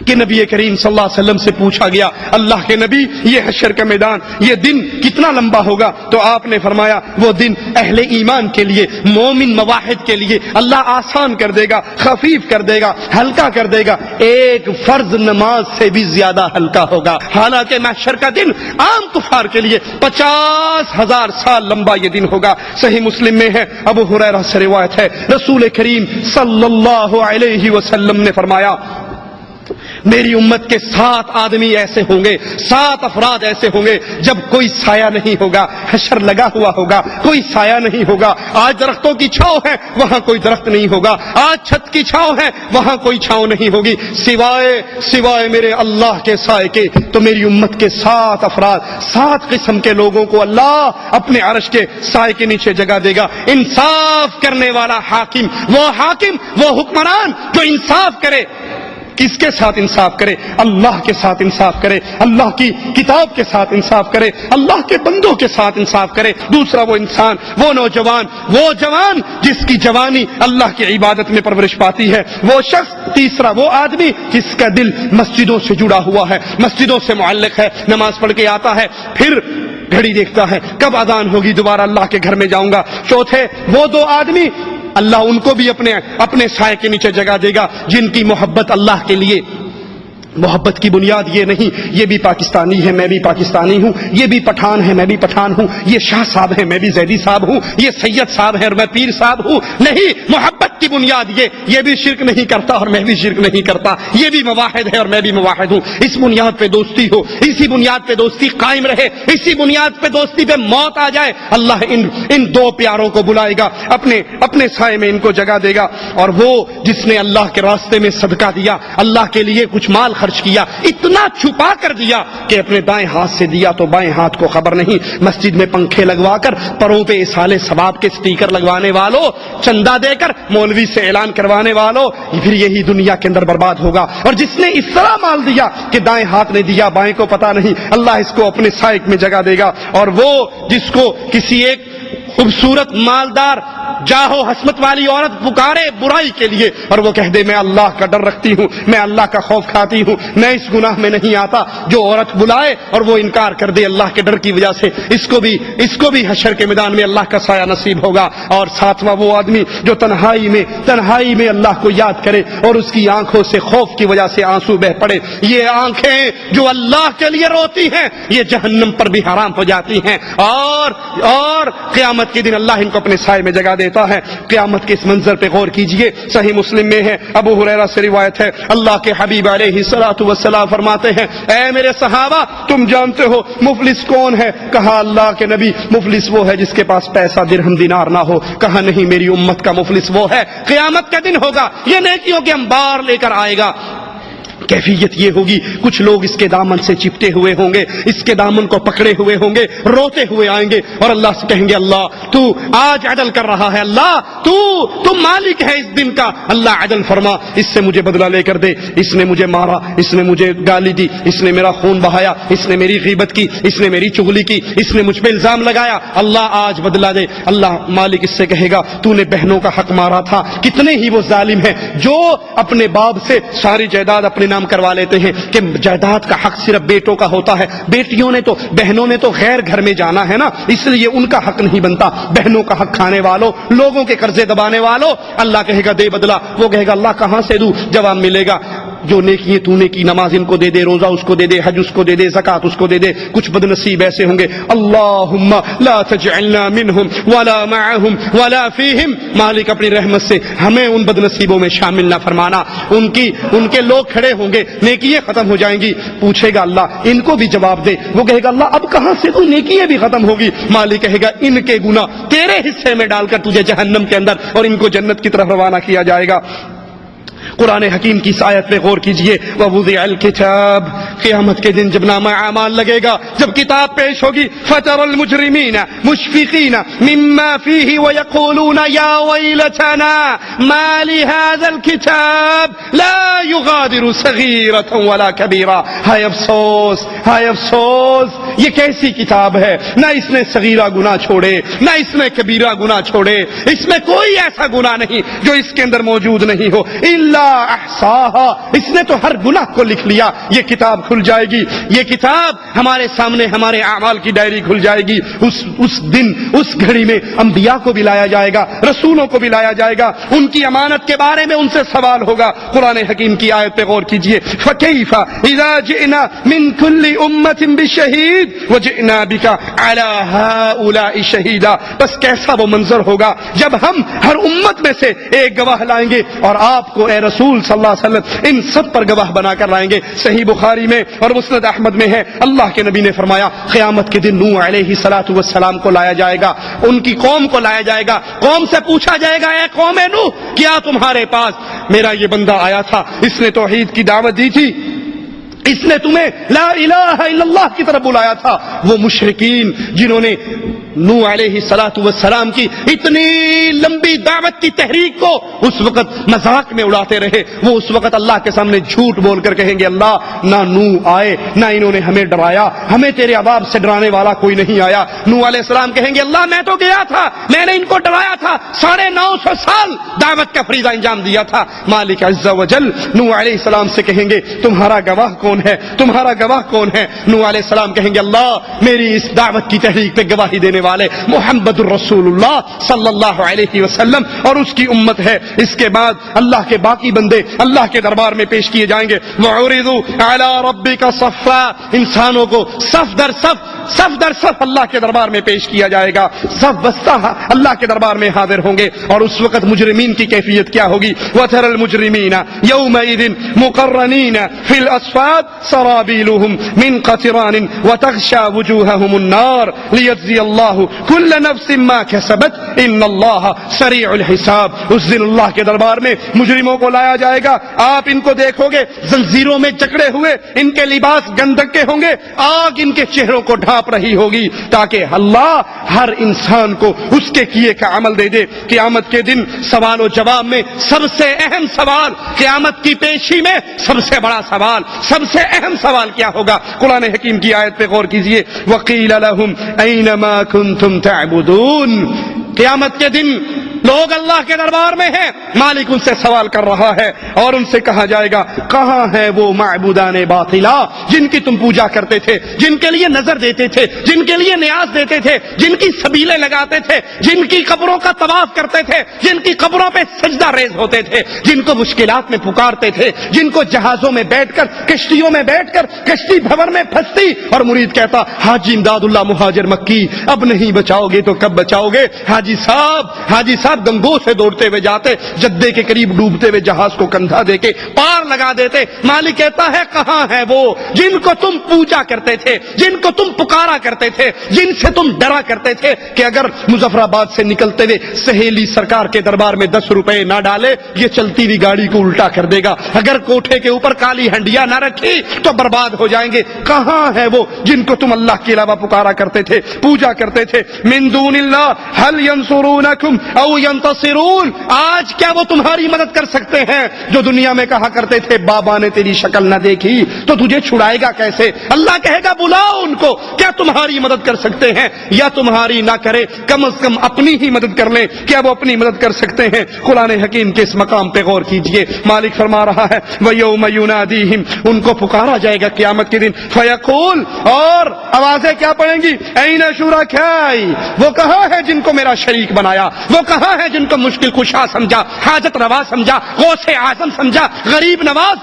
کہ نبی کریم صلی اللہ علیہ وسلم سے پوچھا گیا اللہ کے نبی یہ حشر کا میدان، یہ دن کتنا لمبا ہوگا؟ تو آپ نے فرمایا وہ دن اہل ایمان کے لیے، مومن مواحد کے لیے اللہ آسان کر دے گا، خفیف کر دے گا، ہلکا کر دے گا، ایک فرض نماز سے بھی زیادہ ہلکا ہوگا. حالانکہ محشر کا دن عام کفار کے لیے 50,000 سال لمبا یہ دن ہوگا. صحیح مسلم میں ہے، ابو ہریرہ سے روایت ہے رسول کریم صلی اللہ علیہ وسلم نے فرمایا میری امت کے 7 آدمی ایسے ہوں گے، 7 افراد ایسے ہوں گے جب کوئی سایہ نہیں ہوگا، حشر لگا ہوا ہوگا، کوئی سایہ نہیں ہوگا۔ آج درختوں کی چھاؤں ہے، وہاں کوئی درخت نہیں ہوگا، آج چھت کی چھاؤں ہے، وہاں کوئی چھاؤں نہیں ہوگی سوائے میرے اللہ کے سائے کے۔ تو میری امت کے 7 افراد، 7 قسم کے لوگوں کو اللہ اپنے عرش کے سائے کے نیچے جگہ دے گا۔ انصاف کرنے والا حاکم، وہ حکمران جو انصاف کرے۔ کس کے ساتھ انصاف کرے؟ اللہ کے ساتھ انصاف کرے، اللہ کی کتاب کے ساتھ انصاف کرے، اللہ کے بندوں کے ساتھ انصاف کرے۔ دوسرا وہ انسان، وہ نوجوان، وہ جوان جس کی جوانی اللہ کی عبادت میں پرورش پاتی ہے، وہ شخص۔ تیسرا وہ آدمی جس کا دل مسجدوں سے جڑا ہوا ہے، مسجدوں سے معلق ہے، نماز پڑھ کے آتا ہے، پھر گھڑی دیکھتا ہے کب اذان ہوگی، دوبارہ اللہ کے گھر میں جاؤں گا۔ چوتھے وہ 2 آدمی، اللہ ان کو بھی اپنے سائے کے نیچے جگہ دے گا جن کی محبت اللہ کے لیے۔ محبت کی بنیاد یہ نہیں یہ بھی پاکستانی ہے میں بھی پاکستانی ہوں، یہ بھی پٹھان ہے میں بھی پٹھان ہوں، یہ شاہ صاحب ہے میں بھی زیدی صاحب ہوں، یہ سید صاحب ہے اور میں پیر صاحب ہوں۔ نہیں، محبت کی بنیاد یہ بھی شرک نہیں کرتا اور میں بھی شرک نہیں کرتا، یہ بھی مواحد ہے اور میں بھی مواحد ہوں۔ اس بنیاد پہ دوستی ہو، اسی بنیاد پہ دوستی قائم رہے، اسی بنیاد پہ دوستی پہ موت آ جائے، اللہ ان 2 پیاروں کو بلائے گا، اپنے سائے میں ان کو جگہ دے گا۔ اور وہ جس نے اللہ کے راستے میں صدقہ دیا، اللہ کے لیے کچھ مال خرچ کیا، اتنا چھپا کر دیا کہ اپنے دائیں ہاتھ سے دیا تو بائیں ہاتھ کو خبر نہیں، مسجد میں پنکھے لگوا کر، پروں پہ اصالے ثواب کے سٹیکر لگوانے والوں، چندہ دے کر مولوی سے اعلان کروانے والوں، پھر یہی دنیا کے اندر برباد ہوگا۔ اور جس نے اس طرح مال دیا کہ دائیں ہاتھ نے دیا بائیں کو پتا نہیں، اللہ اس کو اپنے سائق میں جگہ دے گا۔ اور وہ جس کو کسی ایک خوبصورت مالدار جاہو حسمت والی عورت پکارے برائی کے لیے اور وہ کہہ دے میں اللہ کا ڈر رکھتی ہوں، میں اللہ کا خوف کھاتی ہوں، میں اس گناہ میں نہیں آتا، جو عورت بلائے اور وہ انکار کر دے اللہ کے ڈر کی وجہ سے، اس کو بھی حشر کے میدان میں اللہ کا سایہ نصیب ہوگا۔ اور 7واں وہ آدمی جو تنہائی میں اللہ کو یاد کرے اور اس کی آنکھوں سے خوف کی وجہ سے آنسو بہ پڑے۔ یہ آنکھیں جو اللہ کے لیے روتی ہیں یہ جہنم پر بھی حرام ہو جاتی ہیں۔ اور قیامت کے دن اللہ ان کو اپنے سائے میں جگہ دیتا ہے۔ قیامت کے اس منظر پہ غور کیجئے، صحیح مسلم میں ہے، ابو ہریرہ سے روایت ہے، اللہ کے حبیب علیہ الصلوۃ والسلام فرماتے ہیں، اے میرے صحابہ تم جانتے ہو مفلس کون ہے؟ کہا اللہ کے نبی مفلس وہ ہے جس کے پاس پیسہ درہم دینار نہ ہو۔ کہا نہیں، میری امت کا مفلس وہ ہے، قیامت کا دن ہوگا، یہ نیکیوں کے انبار لے کر آئے گا۔ کیفیت یہ ہوگی، کچھ لوگ اس کے دامن سے چپٹے ہوئے ہوں گے، اس کے دامن کو پکڑے ہوئے ہوں گے، روتے ہوئے آئیں گے اور اللہ سے کہیں گے اللہ تو آج عدل کر رہا ہے، اللہ تو مالک ہے اس دن کا، اللہ عدل فرما، اس سے مجھے بدلہ لے کر دے، اس نے مجھے مارا، اس نے مجھے گالی دی، اس نے میرا خون بہایا، اس نے میری غیبت کی، اس نے میری چغلی کی، اس نے مجھ پہ الزام لگایا، اللہ آج بدلہ دے۔ اللہ مالک اس سے کہے گا تو نے بہنوں کا حق مارا تھا۔ کتنے ہی وہ ظالم ہیں جو اپنے باپ سے ساری جائیداد اپنے نام کروا لیتے ہیں کہ جائیداد کا حق صرف بیٹوں کا ہوتا ہے، بہنوں نے تو غیر گھر میں جانا ہے نا، اس لیے ان کا حق نہیں بنتا۔ بہنوں کا حق کھانے والوں، لوگوں کے قرضے دبانے والوں، اللہ کہے گا دے بدلہ، وہ کہے گا اللہ کہاں سے دوں؟ جواب ملے گا جو نیکی تو نے کی، نماز ان کو دے دے، روزہ اس کو دے دے، حج اس کو دے دے، زکات اس کو دے دے۔ کچھ بد نصیب ایسے ہوں گے اللہم لا تجعلنا منہم ولا معہم ولا فیہم، مالک اپنی رحمت سے ہمیں ان بد نصیبوں میں شامل نہ فرمانا۔ ان کے لوگ کھڑے ہوں گے، نیکیاں ختم ہو جائیں گی، پوچھے گا اللہ ان کو بھی جواب دے، وہ کہے گا اللہ اب کہاں سے تو نیکیاں بھی ختم ہوگی؟ مالک کہے گا ان کے گناہ تیرے حصے میں ڈال کر تجھے جہنم کے اندر اور ان کو جنت کی طرف روانہ کیا جائے گا۔ قرآن حکیم کی اس آیت پہ غور کیجئے، وَوُضِعَ الْكِتَابُ، قیامت کے دن جب نامہ اعمال لگے گا، جب کتاب پیش ہوگی، فَتَرَى الْمُجْرِمِينَ مُشْفِقِينَ مِمَّا فِيهِ وَيَقُولُونَ يَا وَيْلَتَنَا مَا لِهَذَا الْكِتَابِ لَا يُغَادِرُ صَغِيرَةً وَلَا كَبِيرَةً، ہائے افسوس، ہائے افسوس، یہ کیسی کتاب ہے، نہ اس نے صغیرہ گناہ چھوڑے، نہ اس نے کبیرہ گناہ چھوڑے، اس میں کوئی ایسا گناہ نہیں جو اس کے اندر موجود نہیں ہو، احصاها، اس نے تو ہر گناہ کو لکھ لیا۔ یہ کتاب کھل جائے گی، یہ کتاب ہمارے سامنے ہمارے اعمال کی ڈائری کھل جائے گی۔ اس دن، اس گھڑی میں انبیاء کو بھی لایا جائے گا، رسولوں کو بھی لایا جائے گا، ان کی امانت کے بارے میں ان سے سوال ہوگا۔ قرآن حکیم کی آیت پہ غور کیجئے، فَكَيْفَ إِذَا جِئْنَا مِن كُلِّ أُمَّةٍ بِشَهِيدٍ وَجِئْنَا بِكَ عَلَى هَؤُلَاءِ شَهِيدًا، بس کیسا وہ منظر ہوگا جب ہم ہر امت میں سے ایک گواہ لائیں گے اور آپ کو اے رسول صلی اللہ علیہ وسلم ان سب پر گواہ بنا کر لائیں گے۔ صحیح بخاری میں اور مسند احمد میں ہے، اللہ کے نبی نے فرمایا قیامت کے دن نوح علیہ السلام کو لایا جائے گا، ان کی قوم کو لایا جائے گا، قوم سے پوچھا جائے گا اے قوم نوح کیا تمہارے پاس میرا یہ بندہ آیا تھا، اس نے توحید کی دعوت دی تھی، اس نے تمہیں لا الہ الا اللہ کی طرف بلایا تھا؟ وہ مشرکین جنہوں نے نوح علیہ السلام کی اتنی لمبی دعوت کی تحریک کو اس وقت مذاق میں اڑاتے رہے، وہ اس وقت اللہ کے سامنے جھوٹ بول کر کہیں گے اللہ نہ نوح آئے نہ انہوں نے ہمیں ڈرایا، ہمیں تیرے عذاب سے ڈرانے والا کوئی نہیں آیا۔ نوح علیہ السلام کہیں گے اللہ میں تو گیا تھا، میں نے ان کو ڈرایا تھا، 950 سال دعوت کا فریضہ انجام دیا تھا۔ مالک عز و جل نوح علیہ السلام سے کہیں گے تمہارا گواہ کون ہے، تمہارا گواہ کون ہے؟ نوح علیہ السلام کہیں گے اللہ میری اس دعوت کی تحریک پہ گواہی دینے والے محمد الرسول اللہ صلی اللہ علیہ وسلم اور اس کی امت ہے۔ اس کے بعد اللہ کے باقی بندے اللہ کے دربار میں پیش کیے جائیں گے۔ وَعُرِضُوا عَلَىٰ رَبِّكَ صَفًّا، انسانوں کو صف در صف اللہ کے دربار میں پیش کیا جائے گا، صف بستہ اللہ کے دربار میں حاضر ہوں گے، اور اس وقت مجرمین کی کیفیت کیا ہوگی؟ وَتَرَى الْمُجْرِمِينَ يَوْمَئِذٍ مُقَرَّنِينَ فِي الْأَصْفَادِ سَرَابِيلُهُم مِّن قَطِرَانٍ وَتَغْشَىٰ وُجُوهَهُمُ النَّارُ لِيَجْزِيَ اللَّهُ كُلَّ نَفْسٍ مَّا كَسَبَتْ إِنَّ اللَّهَ سَرِيعُ الْحِسَابِ۔ اس دن اللہ کے دربار میں مجرموں کو لایا جائے گا، آپ ان کو دیکھو گے زنجیروں میں جکڑے ہوئے، ان کے لباس گندک کے ہوں گے، آگ ان کے چہروں کو ڈھانپ رہی ہوگی تاکہ اللہ ہر انسان کو اس کے کیے کا عمل دے دے۔ قیامت کے دن سوال و جواب میں سب سے اہم سوال، قیامت کی پیشی میں سب سے بڑا سوال، سب سے اہم سوال کیا ہوگا؟ قرآن حکیم کی آیت پہ غور کیجئے، وَقِيلَ لَهُمْ أَيْنَ مَا كُنْتُمْ تَعْبُدُونَ۔ قیامت کے دن لوگ اللہ کے دربار میں ہیں، مالک ان سے سوال کر رہا ہے اور ان سے کہا جائے گا کہاں ہے وہ معبودان باطلا جن کی تم پوجا کرتے تھے، جن کے لیے نظر دیتے تھے، جن کے لیے نیاز دیتے تھے، جن کی سبیلیں لگاتے تھے، جن کی قبروں کا طواف کرتے تھے، جن کی قبروں پہ سجدہ ریز ہوتے تھے، جن کو مشکلات میں پکارتے تھے، جن کو جہازوں میں بیٹھ کر کشتیوں میں بیٹھ کر کشتی بھور میں پھنستی اور مرید کہتا حاجی امداد اللہ مہاجر مکی اب نہیں بچاؤ گے تو کب بچاؤ گے؟ حاجی صاحب گنگوں سے دوڑتے ہوئے جاتے، جدے کے قریب ڈوبتے ہوئے جہاز کو کندھا دے کے پار لگا دیتے۔ مالک کہتا ہے کہاں ہے وہ جن کو تم پوجا کرتے تھے، جن کو تم پکارا کرتے تھے، جن سے تم ڈرا کرتے تھے کہ اگر مظفر آباد سے نکلتے ہوئے سہیلی سرکار کے دربار میں 10 روپے نہ ڈالے یہ چلتی ہوئی گاڑی کو الٹا کر دے گا، اگر کوٹھے کے اوپر کالی ہنڈیا نہ رکھی تو برباد ہو جائیں گے۔ کہاں ہے وہ جن کو تم اللہ کے علاوہ پکارا کرتے تھے، پوجا کرتے تھے؟ من دون اللہ هل ينصرونکم او ینتصرون، آج کیا وہ تمہاری مدد کر سکتے ہیں؟ جو دنیا میں کہا کرتے تھے بابا نے تیری شکل نہ دیکھی تو تجھے چھڑائے گا کیسے؟ اللہ کہے گا بلاؤ ان کو، کیا تمہاری مدد کر سکتے ہیں؟ یا تمہاری نہ کرے کم از کم اپنی ہی مدد کر لیں، کیا وہ اپنی مدد کر سکتے ہیں؟ قرآن حکیم کے اس مقام پہ غور کیجئے، مالک فرما رہا ہے وَيَوْمَ يُنَادِيهِمْ، ان کو پکارا جائے گا قیامت کے دن، فَيَقُولُ، اور آوازیں کیا پڑیں گی؟ اَيْنَ شُرَكَائِي، وہ کہاں ہے جن کو میرا شریک بنایا، وہ کہاں ہے جن کو مشکل کشا سمجھا، حاجت روا سمجھا، غوث اعظم سمجھا، غریب نواز،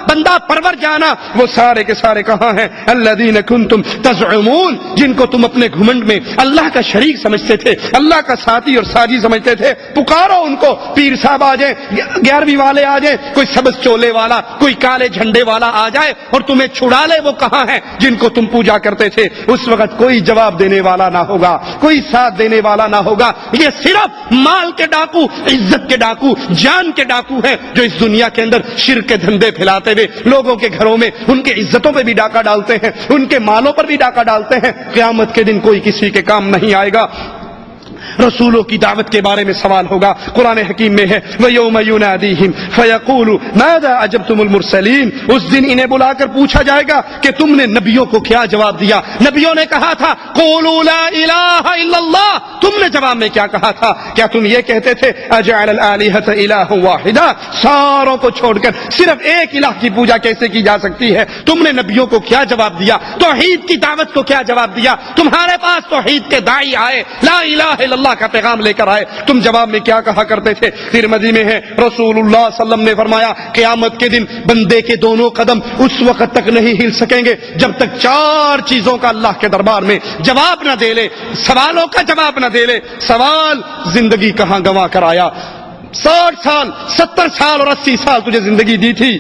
بندہ پرور جانا، وہ سارے کے سارے کہاں ہیں؟ الذین کنتم تزعمون، جن کو تم اپنے گھمنڈ میں اللہ کا شریک سمجھتے تھے، اللہ کا ساتھی اور ساجی سمجھتے تھے، پکارو ان کو، پیر صاحب آ جائیں، 11ویں والے آ جائیں، کوئی سبز چولے والا، کوئی کالے جھنڈے والا آ جائے اور تمہیں چھڑا لے، وہ کہاں ہیں جن کو تم پوجا کرتے تھے؟ اس وقت کوئی جواب دینے والا نہ ہوگا، کوئی ساتھ دینے والا نہ ہوگا۔ یہ صرف مال کے ڈاکو، عزت کے ڈاکو، جان کے ڈاکو ہیں جو اس دنیا کے اندر شرک کے دھندے پھیلاتے ہوئے لوگوں کے گھروں میں ان کے عزتوں پہ بھی ڈاکہ ڈالتے ہیں، ان کے مالوں پر بھی ڈاکہ ڈالتے ہیں۔ قیامت کے دن کوئی کسی کے کام نہیں آئے گا۔ رسولوں کی دعوت کے بارے میں سوال ہوگا، قرآن حکیم میں ہے وَيَوْمَ يُنَادِيهِمْ فَيَقُولُ مَاذَا أَجَبْتُمُ الْمُرْسَلِينَ، اس دن انہیں بلا کر پوچھا جائے گا کہ تم نے نبیوں کو کیا جواب دیا؟ نبیوں نے کہا تھا قُولُوا لَا إِلَٰهَ إِلَّا اللَّهُ، تم نے جواب میں کیا کہا تھا؟ کیا تم یہ کہتے تھے أَجَعَلَ الْآلِهَةَ إِلَٰهًا وَاحِدًا، ساروں کو چھوڑ کر صرف ایک الہ کی پوجا کیسے کی جا سکتی ہے؟ تم نے نبیوں کو کیا جواب دیا؟ توحید کی دعوت کو کیا جواب دیا؟ تمہارے پاس توحید کے داعی آئے، لا الہ الا اللہ کا پیغام لے کر آئے، تم جواب میں کیا کہا کرتے تھے؟ ترمذی میں ہے رسول اللہ صلی اللہ علیہ وسلم نے فرمایا قیامت کے دن بندے کے دونوں قدم اس وقت تک نہیں ہل سکیں گے جب تک 4 چیزوں کا اللہ کے دربار میں جواب نہ دے لے، سوالوں کا جواب نہ دے لے۔ سوال زندگی کہاں گنوا کر آیا، 60 سال 70 سال اور 80 سال تجھے زندگی دی تھی،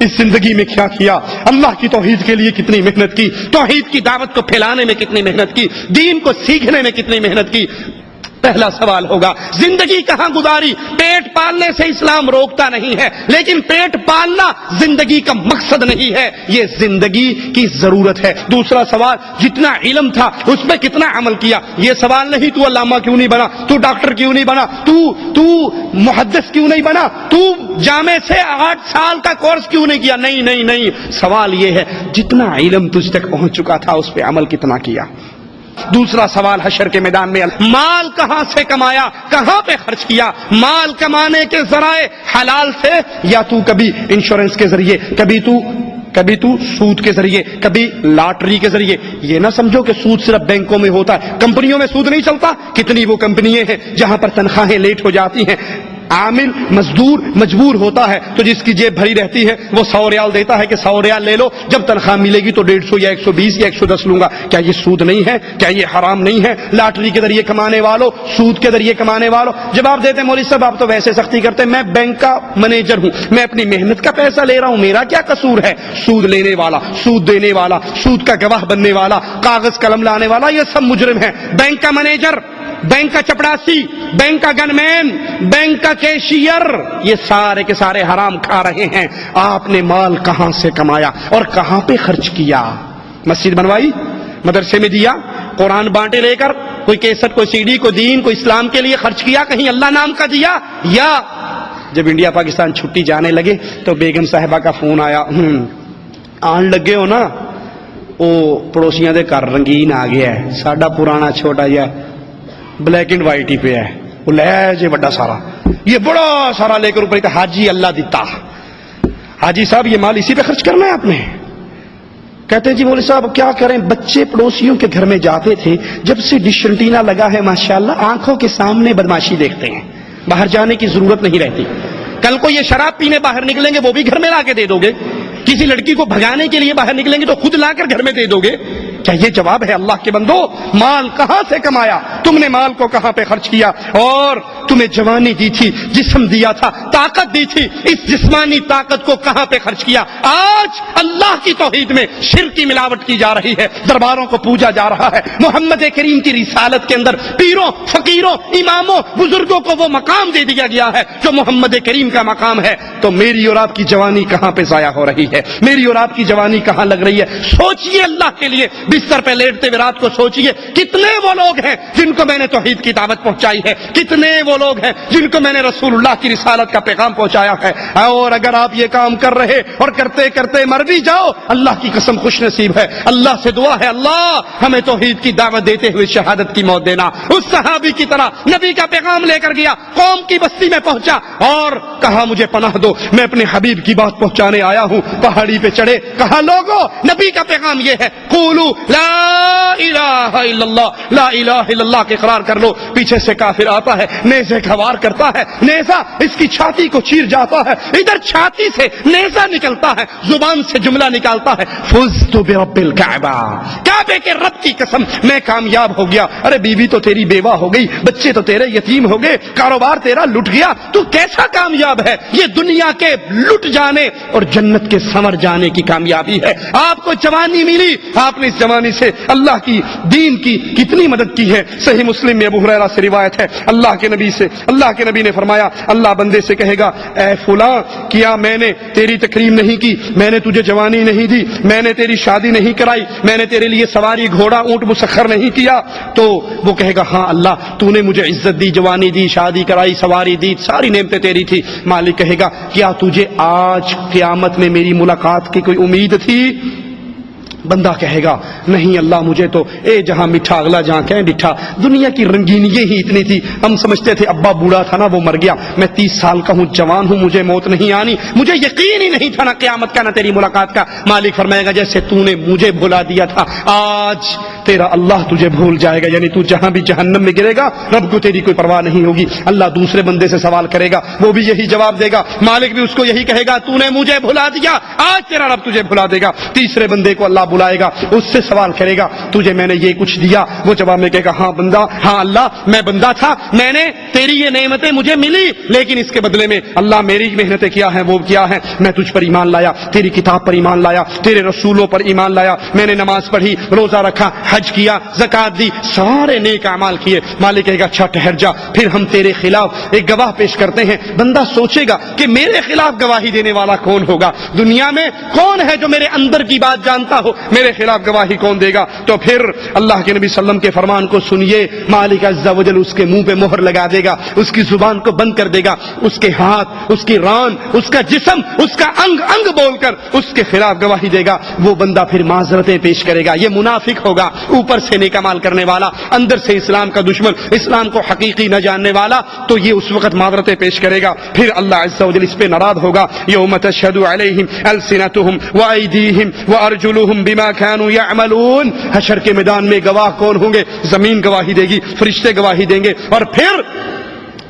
اس زندگی میں کیا کیا؟ اللہ کی توحید کے لیے کتنی محنت کی، توحید کی دعوت کو پھیلانے میں کتنی محنت کی، دین کو سیکھنے میں کتنی محنت کی؟ پہلا سوال ہوگا زندگی کہاں گزاری؟ پیٹ پالنے سے اسلام روکتا نہیں ہے، لیکن پیٹ پالنا زندگی کا مقصد نہیں ہے، یہ زندگی کی ضرورت ہے۔ دوسرا سوال جتنا علم تھا اس میں کتنا عمل کیا؟ یہ سوال نہیں تو علامہ کیوں نہیں بنا، تو ڈاکٹر کیوں نہیں بنا، تو محدث کیوں نہیں بنا، تو جامع سے 8 سال کا کورس کیوں نہیں کیا؟ نہیں نہیں نہیں، سوال یہ ہے جتنا علم تجھ تک پہنچ چکا تھا اس پہ عمل کتنا کیا؟ دوسرا سوال حشر کے میدان میں مال کہاں سے کمایا، کہاں پہ خرچ کیا؟ مال کمانے کے ذرائع حلال سے یا تو کبھی انشورنس کے ذریعے، کبھی تو سود کے ذریعے، کبھی لاٹری کے ذریعے؟ یہ نہ سمجھو کہ سود صرف بینکوں میں ہوتا ہے، کمپنیوں میں سود نہیں چلتا۔ کتنی وہ کمپنیاں ہیں جہاں پر تنخواہیں لیٹ ہو جاتی ہیں، عامل مزدور مجبور ہوتا ہے تو جس کی جیب بھری رہتی ہے وہ 100 ریال دیتا ہے کہ 100 ریال لے لو، جب تنخواہ ملے گی تو 150 یا 120 یا 110 لوں گا۔ کیا یہ سود نہیں ہے؟ کیا یہ حرام نہیں ہے؟ لاٹری کے ذریعے کمانے والوں، سود کے ذریعے کمانے والوں جواب دیتے ہیں مولوی صاحب آپ تو ویسے سختی کرتے ہیں، میں بینک کا مینیجر ہوں، میں اپنی محنت کا پیسہ لے رہا ہوں، میرا کیا قصور ہے؟ سود لینے والا، سود دینے والا، سود کا گواہ بننے والا، کاغذ قلم لانے والا، یہ سب مجرم ہیں۔ بینک کا مینیجر، بینک کا چپڑاسی، بینک کا گن مین، بینک کا کیشیئر، یہ سارے کے سارے حرام کھا رہے ہیں۔ آپ نے مال کہاں سے کمایا اور کہاں پہ خرچ کیا؟ مسجد بنوائی، مدرسے میں دیا، قرآن بانٹے لے کر، کوئی کیسٹ، کوئی سی ڈی، کوئی دین، کوئی اسلام کے لیے خرچ کیا، کہیں اللہ نام کا دیا؟ یا جب انڈیا پاکستان چھٹی جانے لگے تو بیگم صاحبہ کا فون آیا، آن لگے ہو نا، وہ پڑوسیاں دے گھر رنگین آ گیا ہے، ساڈا پرانا چھوٹا جا بلیک اینڈ وائٹ ہی پہ ہے، وہ لے جے بڑا سارا، یہ بڑا سارا لے کر اوپر کہا حاجی اللہ دیتا، حاجی صاحب یہ مال اسی پہ خرچ کرنا ہے آپ نے؟ کہتے ہیں جی مولوی صاحب کیا کریں، بچے پڑوسیوں کے گھر میں جاتے تھے، جب سے ڈش اینٹینا لگا ہے ماشاءاللہ آنکھوں کے سامنے بدماشی دیکھتے ہیں، باہر جانے کی ضرورت نہیں رہتی۔ کل کو یہ شراب پینے باہر نکلیں گے وہ بھی گھر میں لا کے دے دو گے، کسی لڑکی کو بھگانے کے لیے باہر نکلیں گے تو خود لا کر گھر میں دے دو گے۔ کیا یہ جواب ہے اللہ کے بندو؟ مال کہاں سے کمایا؟ تم نے مال کو کہاں پہ خرچ کیا؟ اور تمہیں جوانی دی تھی، جسم دیا تھا، طاقت دی تھی، اس جسمانی طاقت کو کہاں پہ خرچ کیا؟ آج اللہ کی توحید میں شرک کی ملاوٹ کی جا رہی ہے، درباروں کو پوجا جا رہا ہے، محمد کریم کی رسالت کے اندر پیروں، فقیروں، اماموں، بزرگوں کو وہ مقام دے دیا گیا ہے جو محمد کریم کا مقام ہے۔ تو میری اور آپ کی جوانی کہاں پہ ضائع ہو رہی ہے؟ میری اور آپ کی جوانی کہاں لگ رہی ہے؟ سوچئے اللہ کے لیے، بستر پہ لیٹتے ہوئے رات کو سوچئے کتنے وہ لوگ ہیں جن کو میں نے توحید کی دعوت پہنچائی ہے، کتنے وہ لوگ ہیں جن کو میں نے رسول اللہ کی رسالت کا پیغام پہنچایا ہے۔ اور اگر آپ یہ کام کر رہے اور کرتے کرتے مر بھی جاؤ، اللہ کی قسم خوش نصیب ہے، اللہ سے دعا ہے اللہ ہمیں توحید کی دعوت دیتے ہوئے شہادت کی موت دینا۔ اس صحابی کی طرح نبی کا پیغام لے کر گیا، قوم کی بستی میں پہنچا اور کہا مجھے پناہ دو، میں اپنے حبیب کی بات پہنچانے آیا ہوں۔ پہاڑی پہ چڑھے، کہا لوگوں نبی کا پیغام یہ ہے، قولوا لا الہ الا اللہ، لا الہ الا اللہ کے اقرار کر لو۔ پیچھے سے کافر آتا ہے، نیزے کا وار کرتا ہے، نیزہ اس کی چھاتی کو چیر جاتا ہے، ادھر چھاتی سے نیزہ نکلتا ہے، زبان سے جملہ نکالتا ہے، فزت برب الکعبہ، کعبے کے رب کی قسم میں کامیاب ہو گیا۔ ارے بیوی تو تیری بیوہ ہو گئی، بچے تو تیرے یتیم ہو گئے، کاروبار تیرا لٹ گیا، تو کیسا کامیاب ہے؟ یہ دنیا کے لٹ جانے اور جنت کے سنور جانے کی کامیابی ہے۔ آپ کو جوانی ملی، آپ نے اس جوانی سے اللہ کی دین کی کتنی مدد کی ہے۔ صحیح مسلم میں ابو ہریرہ سے روایت ہے، اللہ کے نبی نے فرمایا، اللہ بندے سے کہے گا اے فلاں، کیا میں نے تیری تکریم نہیں کی؟ میں نے تجھے جوانی نہیں دی، میں نے تیری شادی نہیں کرائی، میں نے تیرے لیے سواری گھوڑا اونٹ مسخر نہیں کیا؟ تو وہ کہے گا ہاں اللہ تو نے مجھے عزت دی، جوانی دی، شادی کرائی، سواری دی، ساری نعمتیں تیری تھی۔ مالک کہے گا کیا تجھے آج قیامت میں میری ملاقات کی کوئی امید تھی؟ بندہ کہے گا نہیں اللہ مجھے تو جہاں میٹھا اگلا جہاں کہیں ڈٹھا، دنیا کی رنگینی ہی اتنی تھی، ہم سمجھتے تھے ابا بوڑھا تھا نا وہ مر گیا، میں 30 سال کا ہوں، جوان ہوں، مجھے موت نہیں آنی، مجھے یقین ہی نہیں تھا نہ قیامت کا نہ تیری ملاقات کا۔ مالک فرمائے گا جیسے تو نے مجھے بھلا دیا تھا، آج تیرا اللہ تجھے بھول جائے گا، یعنی تو جہاں بھی جہنم میں گرے گا رب کو تیری کوئی پرواہ نہیں ہوگی۔ اللہ دوسرے بندے سے سوال کرے گا، وہ بھی یہی جواب دے گا، مالک بھی اس کو یہی کہے گا، تو نے مجھے بھلا دیا، آج تیرا رب تجھے بھلا دے گا۔ تیسرے بندے کو اللہ بلائے گا، اس سے سوال کرے گا، تجھے میں نے یہ کچھ دیا؟ وہ جواب میں کہے گا، ہاں بندہ، ہاں اللہ، میں بندہ تھا، میں نے تیری یہ نعمتیں مجھے ملی، لیکن اس کے بدلے میں اللہ میری محنتیں کیا ہیں وہ کیا ہے، میں تجھ پر ایمان لایا، تیری کتاب پر ایمان لایا، تیرے رسولوں پر ایمان لایا، میں نے نماز پڑھی، روزہ رکھا، حج کیا، زکات دی، سارے نیک اعمال کیے۔ مالک کہے گا، اچھا ٹھہر جا، پھر ہم تیرے خلاف ایک گواہ پیش کرتے ہیں۔ بندہ سوچے گا کہ میرے خلاف گواہی دینے والا کون ہوگا، دنیا میں کون ہے جو میرے اندر کی بات جانتا ہو، میرے خلاف گواہی کون دے گا؟ تو پھر اللہ کے نبی صلی اللہ علیہ وسلم کے فرمان کو سنیے، مالک عز و جل اس کے منہ پہ مہر لگا دے گا، اس کی زبان کو بند کر دے گا، اس کے ہاتھ، اس کی ران، اس کا جسم، اس کا انگ انگ بول کر اس کے خلاف گواہی دے گا۔ وہ بندہ پھر معذرتیں پیش کرے گا، یہ منافق ہوگا، اوپر سے نیک اعمال کرنے والا، اندر سے اسلام کا دشمن، اسلام کو حقیقی نہ جاننے والا، تو یہ اس وقت معذرتیں پیش کرے گا۔ پھر اللہ عز و جل اس پہ ناراض ہوگا، یوم تشہد علیہم السنتہم وایدیہم وارجلہم بما کانوا یعملون۔ حشر کے میدان میں گواہ کون ہوں گے؟ زمین گواہی دے گی، فرشتے گواہی دیں گے، اور پھر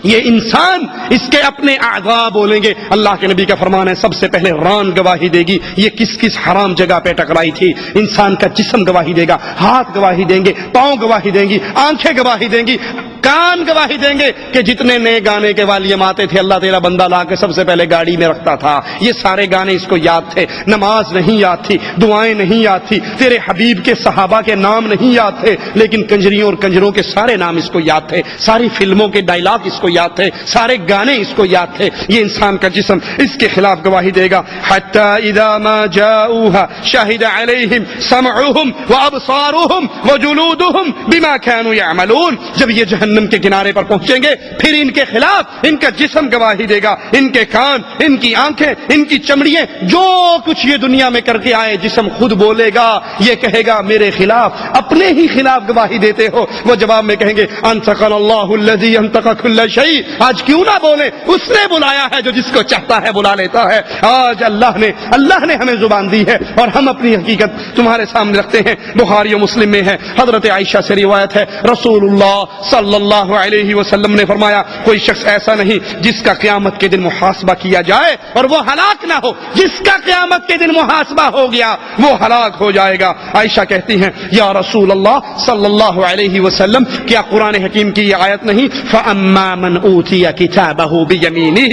یہ انسان اس کے اپنے اعضاء بولیں گے۔ اللہ کے نبی کا فرمان ہے، سب سے پہلے ران گواہی دے گی، یہ کس کس حرام جگہ پہ ٹکرائی تھی۔ انسان کا جسم گواہی دے گا، ہاتھ گواہی دیں گے، پاؤں گواہی دیں گی، آنکھیں گواہی دیں گی، کان گواہی دیں گے کہ جتنے نئے گانے کے والیم آتے تھے اللہ تیرا بندہ لا کے سب سے پہلے گاڑی میں رکھتا تھا، یہ سارے گانے اس کو یاد تھے، نماز نہیں یاد تھی، دعائیں نہیں یاد تھی، تیرے حبیب کے صحابہ کے نام نہیں یاد تھے، لیکن کنجریوں اور کنجروں کے سارے نام اس کو یاد تھے، ساری فلموں کے ڈائلاگ اس کو یاد تھے، سارے گانے اس کو یاد تھے۔ یہ انسان کا جسم اس کے خلاف گواہی دے گا۔ حتی اذا ما جاؤوها شہد علیہم سمعهم وابصارهم وجلودهم بما كانوا يعملون۔ جب یہ جہنم کے کنارے پر پہنچیں گے پھر ان کے خلاف ان کا جسم گواہی دے گا، ان کے کان، ان کی آنکھیں، ان کی چمڑیاں، جو کچھ یہ دنیا میں کر کے آئے جسم خود بولے گا، یہ کہے گا میرے خلاف، اپنے ہی خلاف گواہی دیتے ہو۔ وہ جواب میں کہیں گے انطقنا اللہ الذی انطق کل شیء، آج کیوں نہ بولے، اس نے بلایا ہے جو جس کو چاہتا ہے بلا لیتا ہے۔ آج اللہ نے ہمیں زبان دی ہے اور ہم اپنی حقیقت تمہارے سامنے رکھتے ہیں۔ بخاری و مسلم میں ہے، حضرت عائشہ سے روایت ہے، رسول اللہ صلی اللہ علیہ وسلم نے فرمایا، کوئی شخص ایسا نہیں جس کا قیامت کے دن محاسبہ کیا جائے اور وہ ہلاک نہ ہو، جس کا قیامت کے دن محاسبہ ہو گیا وہ ہلاک ہو جائے گا۔ عائشہ کہتی ہیں، یا رسول اللہ صلی اللہ علیہ وسلم، کیا قرآن حکیم کی یہ آیت نہیں، فَأَمَّا مَنْ أُوتِيَ كِتَابَهُ بِيَمِينِهِ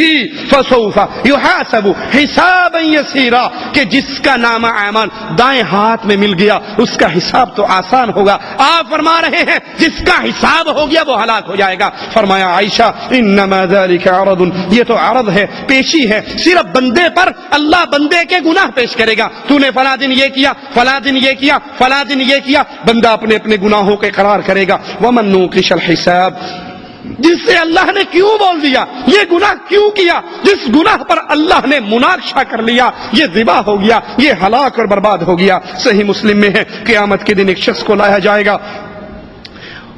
فَسَوْفَ يُحَاسَبُ حِسَابًا يَسِيرًا، کہ جس کا نامہ اعمال دائیں ہاتھ میں مل گیا اس کا حساب تو آسان ہوگا۔ آپ فرما رہے ہیں جس کا حساب ہو گیا وہ ہلاک ہو جائے گا۔ فرمایا عائشہ انما ذلك عرض، یہ تو عرض ہے، پیشی ہے، صرف بندے پر اللہ بندے کے گناہ پیش کرے گا، تو نے فلاں دن یہ کیا، فلاں دن یہ کیا، فلاں دن یہ کیا، بندہ اپنے اپنے گناہوں کے اقرار کرے گا۔ ومن نوقش الحساب، جس سے اللہ نے کیوں بول دیا، یہ گناہ کیوں کیا، جس گناہ پر اللہ نے مناقشہ کر لیا یہ ذبح ہو گیا، یہ ہلاک اور برباد ہو گیا۔ صحیح مسلم میں ہے، قیامت کے دن ایک شخص کو لایا جائے گا،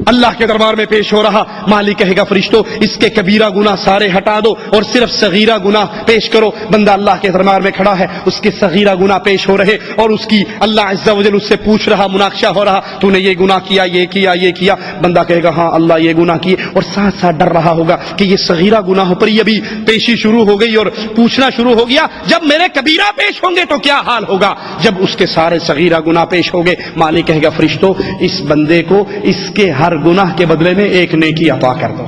اللہ کے دربار میں پیش ہو رہا، مالک کہے گا فرشتوں اس کے کبیرہ گناہ سارے ہٹا دو اور صرف صغیرہ گناہ پیش کرو۔ بندہ اللہ کے دربار میں کھڑا ہے، اس کے صغیرہ گناہ پیش ہو رہے اور اس کی اللہ عز و جل اس سے پوچھ رہا، مناقشہ ہو رہا، تو نے یہ گناہ کیا، یہ کیا، یہ کیا۔ بندہ کہے گا ہاں اللہ یہ گناہ کیے، اور ساتھ ساتھ ڈر رہا ہوگا کہ یہ صغیرہ گناہوں پر یہ بھی پیشی شروع ہو گئی اور پوچھنا شروع ہو گیا، جب میرے کبیرہ پیش ہوں گے تو کیا حال ہوگا۔ جب اس کے سارے صغیرہ گناہ پیش ہو گئے، مالک کہے گا فرشتوں اس بندے کو اس کے ہر گناہ کے بدلے میں ایک نیکی عطا کر دو۔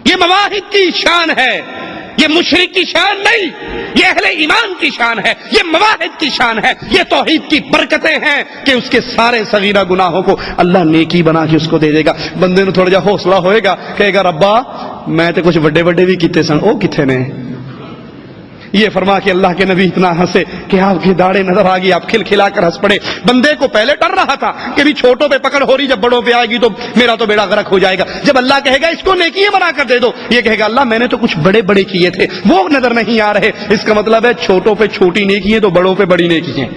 یہ مواہد کی شان ہے، یہ مشرک کی شان نہیں، یہ اہل ایمان کی شان ہے، یہ مواہد کی شان ہے، یہ توحید کی برکتیں ہیں کہ اس کے سارے صغیرہ گناہوں کو اللہ نیکی بنا کے اس کو دے دے گا۔ بندے نے تھوڑا جا حوصلہ ہوئے گا، کہے گا ربا میں تے کچھ بڑے بڑے بھی کیتے سن، او کتنے نے۔ یہ فرما کے اللہ کے نبی اتنا ہنسے کہ آپ کی داڑھیں نظر آ گئی، آپ کھلکھلا کر ہنس پڑے۔ بندے کو پہلے ڈر رہا تھا کہ بھی چھوٹوں پہ پکڑ ہو رہی، جب بڑوں پہ آئے گی تو میرا تو بیڑا غرق ہو جائے گا۔ جب اللہ کہے گا اس کو نیکی بنا کر دے دو، یہ کہے گا اللہ میں نے تو کچھ بڑے بڑے کیے تھے وہ نظر نہیں آ رہے۔ اس کا مطلب ہے چھوٹوں پہ چھوٹی نیکی ہے تو بڑوں پہ بڑی نیکی ہے۔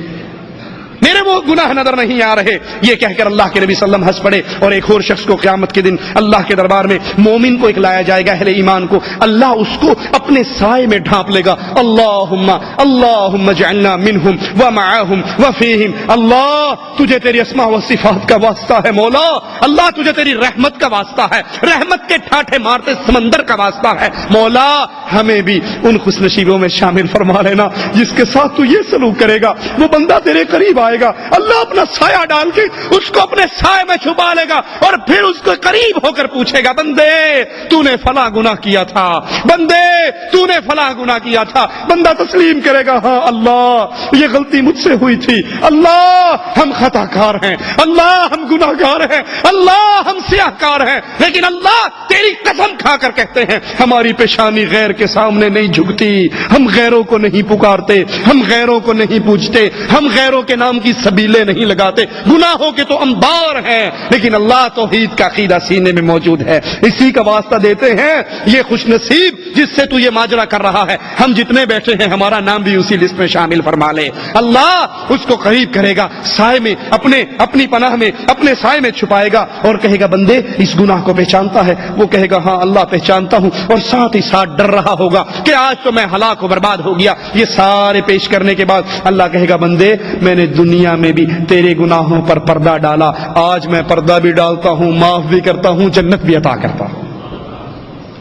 میرے وہ گناہ نظر نہیں آ رہے. یہ کہہ کر اللہ کے نبی صلی اللہ علیہ وسلم ہنس پڑے. اور ایک اور شخص کو قیامت کے دن اللہ کے دربار میں مومن کو ایک لایا جائے گا, اہل ایمان کو, اللہ اس کو اپنے سائے میں ڈھانپ لے گا. اللہم اجعلنا منہم ومعہم وفیہم. اللہ تجھے تیری اسماء و صفات کا واسطہ ہے مولا, اللہ تجھے تیری رحمت کا واسطہ ہے, رحمت کے ٹھاٹھے مارتے سمندر کا واسطہ ہے مولا, ہمیں بھی ان خوش نصیبوں میں شامل فرما لینا جس کے ساتھ تو یہ سلوک کرے گا. وہ بندہ تیرے قریب آئے گا, اللہ اپنا سایہ ڈال کے اس کو اپنے سائے میں چھپا لے گا اور پھر اس کو قریب ہو کر پوچھے گا, بندے تو نے فلاں گناہ کیا تھا, بندے تو نے فلاں گناہ کیا تھا. بندہ تسلیم کرے گا, ہاں اللہ یہ غلطی مجھ سے ہوئی تھی, اللہ ہم خطا کار ہیں, اللہ ہم گناہ گار ہیں, اللہ ہم سیاہ کار ہیں, لیکن اللہ تیری قسم کھا کر کہتے ہیں ہماری پیشانی غیر کے سامنے نہیں جھکتی, ہم غیروں کو نہیں پکارتے, ہم غیروں کو نہیں پوچھتے, ہم غیروں کے نام کی سبیلیں نہیں لگاتے. گناہوں کے تو انبار ہیں لیکن اللہ توحید کا عقیدہ سینے میں موجود ہے. اسی کا واسطہ دیتے ہیں یہ خوش نصیب جس سے تو یہ ماجرا کر رہا ہے, ہم جتنے بیٹھے ہیں ہمارا نام بھی اسی لسٹ میں شامل فرما لے. اللہ اس کو قریب کرے گا, سائے میں اپنی پناہ میں اپنے سائے میں چھپائے گا اور کہے گا بندے اس گناہ کو پہچانتا ہے؟ وہ کہے گا ہاں اللہ پہچانتا ہوں, اور ساتھ ہی ساتھ ڈر رہا ہوگا کہ آج تو میں ہلاک و برباد ہو گیا. یہ سارے پیش کرنے کے بعد اللہ کہے گا بندے میں نے دنیا میں بھی تیرے گناہوں پر پردہ ڈالا, آج میں پردہ بھی ڈالتا ہوں, معاف بھی کرتا ہوں, جنت بھی عطا کرتا ہوں.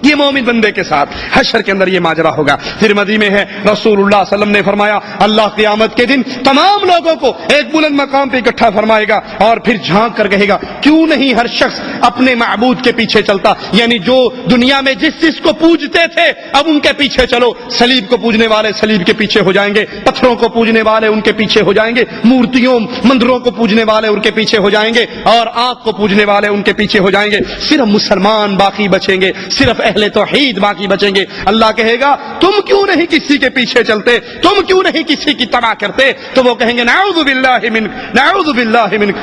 یہ مومن بندے کے ساتھ حشر کے اندر یہ ماجرا ہوگا. پھر مدی میں ہے رسول اللہ صلی اللہ علیہ وسلم نے فرمایا اللہ قیامت کے دن تمام لوگوں کو ایک بلند مقام پہ اکٹھا فرمائے گا اور پھر جھانک کر کہے گا کیوں نہیں ہر شخص اپنے معبود کے پیچھے چلتا, یعنی جو دنیا میں جس چیز کو پوجتے تھے اب ان کے پیچھے چلو. صلیب کو پوجنے والے صلیب کے پیچھے ہو جائیں گے, پتھروں کو پوجنے والے ان کے پیچھے ہو جائیں گے, مورتیوں مندروں کو پوجنے والے ان کے پیچھے ہو جائیں گے, اور آگ کو پوجنے والے ان کے پیچھے ہو جائیں گے. صرف مسلمان باقی بچیں گے, صرف اہل توحید باقی بچیں گے. اللہ کہے گا تم کیوں نہیں کسی کے پیچھے چلتے, تم کیوں نہیں کسی کی تباہ کرتے؟ تو وہ کہیں گے نعوذ باللہ منک, نعوذ باللہ منک,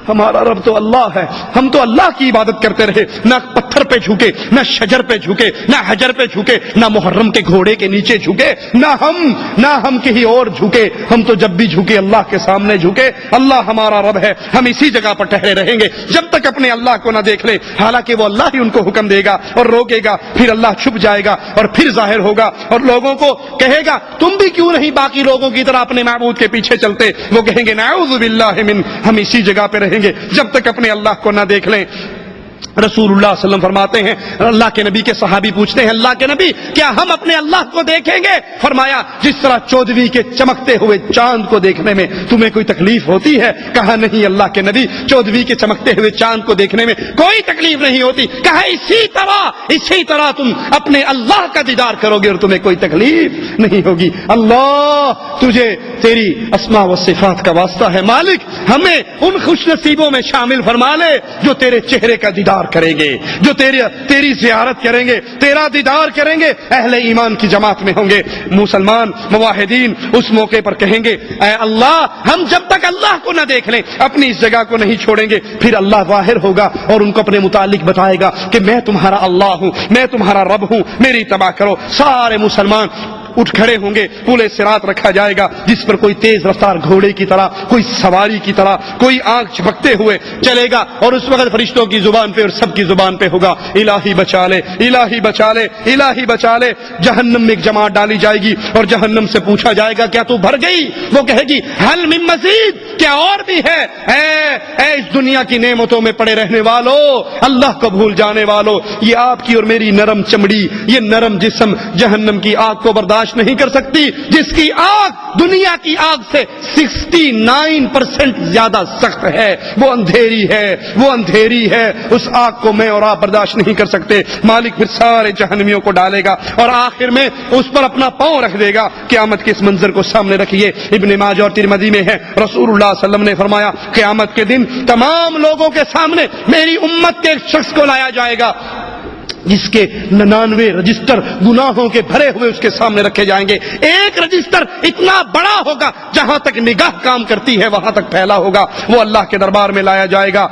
ہمارا رب تو اللہ ہے, ہم تو اللہ کی عبادت کرتے رہے, نہ پتھر پہ جھکے, نہ شجر پہ جھکے, نہ حجر پہ جھکے, نہ محرم کے گھوڑے کے نیچے جھکے, نہ ہم کہیں اور جھکے, ہم تو جب بھی جھکے اللہ کے سامنے جھکے. اللہ ہمارا رب ہے, ہم اسی جگہ پر ٹھہرے رہیں گے جب تک اپنے اللہ کو نہ دیکھ لے. حالانکہ وہ اللہ ہی ان کو حکم دے گا اور روکے گا, پھر اللہ چھپ جائے گا اور پھر ظاہر ہوگا اور لوگوں کو کہے گا تم بھی کیوں نہیں باقی لوگوں کی طرح اپنے معبود کے پیچھے چلتے؟ وہ کہیں گے نعوذ باللہ من, ہم اسی جگہ پہ رہیں گے جب تک اپنے اللہ کو نہ دیکھ لیں. رسول اللہ صلی اللہ علیہ وسلم فرماتے ہیں, اللہ کے نبی کے صحابی پوچھتے ہیں اللہ کے نبی کیا ہم اپنے اللہ کو دیکھیں گے؟ فرمایا جس طرح 14ویں کے چمکتے ہوئے چاند کو دیکھنے میں تمہیں کوئی تکلیف ہوتی ہے؟ کہا نہیں اللہ کے نبی, 14ویں کے چمکتے ہوئے چاند کو دیکھنے میں کوئی تکلیف نہیں ہوتی. کہا اسی طرح تم اپنے اللہ کا دیدار کرو گے اور تمہیں کوئی تکلیف نہیں ہوگی. اللہ تجھے تیری اسماء و صفات کا واسطہ ہے مالک, ہمیں ان خوش نصیبوں میں شامل فرما لے جو تیرے چہرے کا دیدار کریں گے, جو تیری زیارت کریں گے, تیرا دیدار کریں گے, اہل ایمان کی جماعت میں ہوں گے. مسلمان موحدین اس موقع پر کہیں گے اے اللہ ہم جب تک اللہ کو نہ دیکھ لیں اپنی اس جگہ کو نہیں چھوڑیں گے. پھر اللہ ظاہر ہوگا اور ان کو اپنے متعلق بتائے گا کہ میں تمہارا اللہ ہوں, میں تمہارا رب ہوں, میری اتباع کرو. سارے مسلمان اٹھ کھڑے ہوں گے, پورے صراط رکھا جائے گا جس پر کوئی تیز رفتار گھوڑے کی طرح, کوئی سواری کی طرح, کوئی آنکھ جھپکتے ہوئے چلے گا, اور اس وقت فرشتوں کی زبان پہ اور سب کی زبان پہ ہوگا الہی بچا لے, الہی بچا لے, الہی بچا لے. جہنم میں ایک جماعت ڈالی جائے گی اور جہنم سے پوچھا جائے گا کیا تو بھر گئی؟ وہ کہے گی حل من مزید, کیا اور بھی ہے؟ اے اس دنیا کی نعمتوں میں پڑے رہنے والو, اللہ کو بھول جانے والو, یہ آپ کی اور میری نرم چمڑی, یہ نرم جسم جہنم کی آگ کو برداشت نہیں کر سکتی, جس کی آگ دنیا کی آگ سے 69% زیادہ سخت ہے. وہ اندھیری ہے, وہ اندھیری ہے, اس آگ کو میں اور آپ برداشت نہیں کر سکتے. مالک پھر سارے جہنمیوں کو ڈالے گا اور آخر میں اس پر اپنا پاؤں رکھ دے گا. قیامت کے اس منظر کو سامنے رکھیے, ابن ماجہ اور ترمذی میں ہے, رسول اللہ صلی اللہ علیہ وسلم نے فرمایا قیامت کے دن تمام لوگوں کے سامنے میری امت کے ایک شخص کو لایا جائے گا جس کے 99 رجسٹر گناہوں کے بھرے ہوئے اس کے سامنے رکھے جائیں گے. ایک رجسٹر اتنا بڑا ہوگا جہاں تک نگاہ کام کرتی ہے وہاں تک پھیلا ہوگا, وہ اللہ کے دربار میں لایا جائے گا.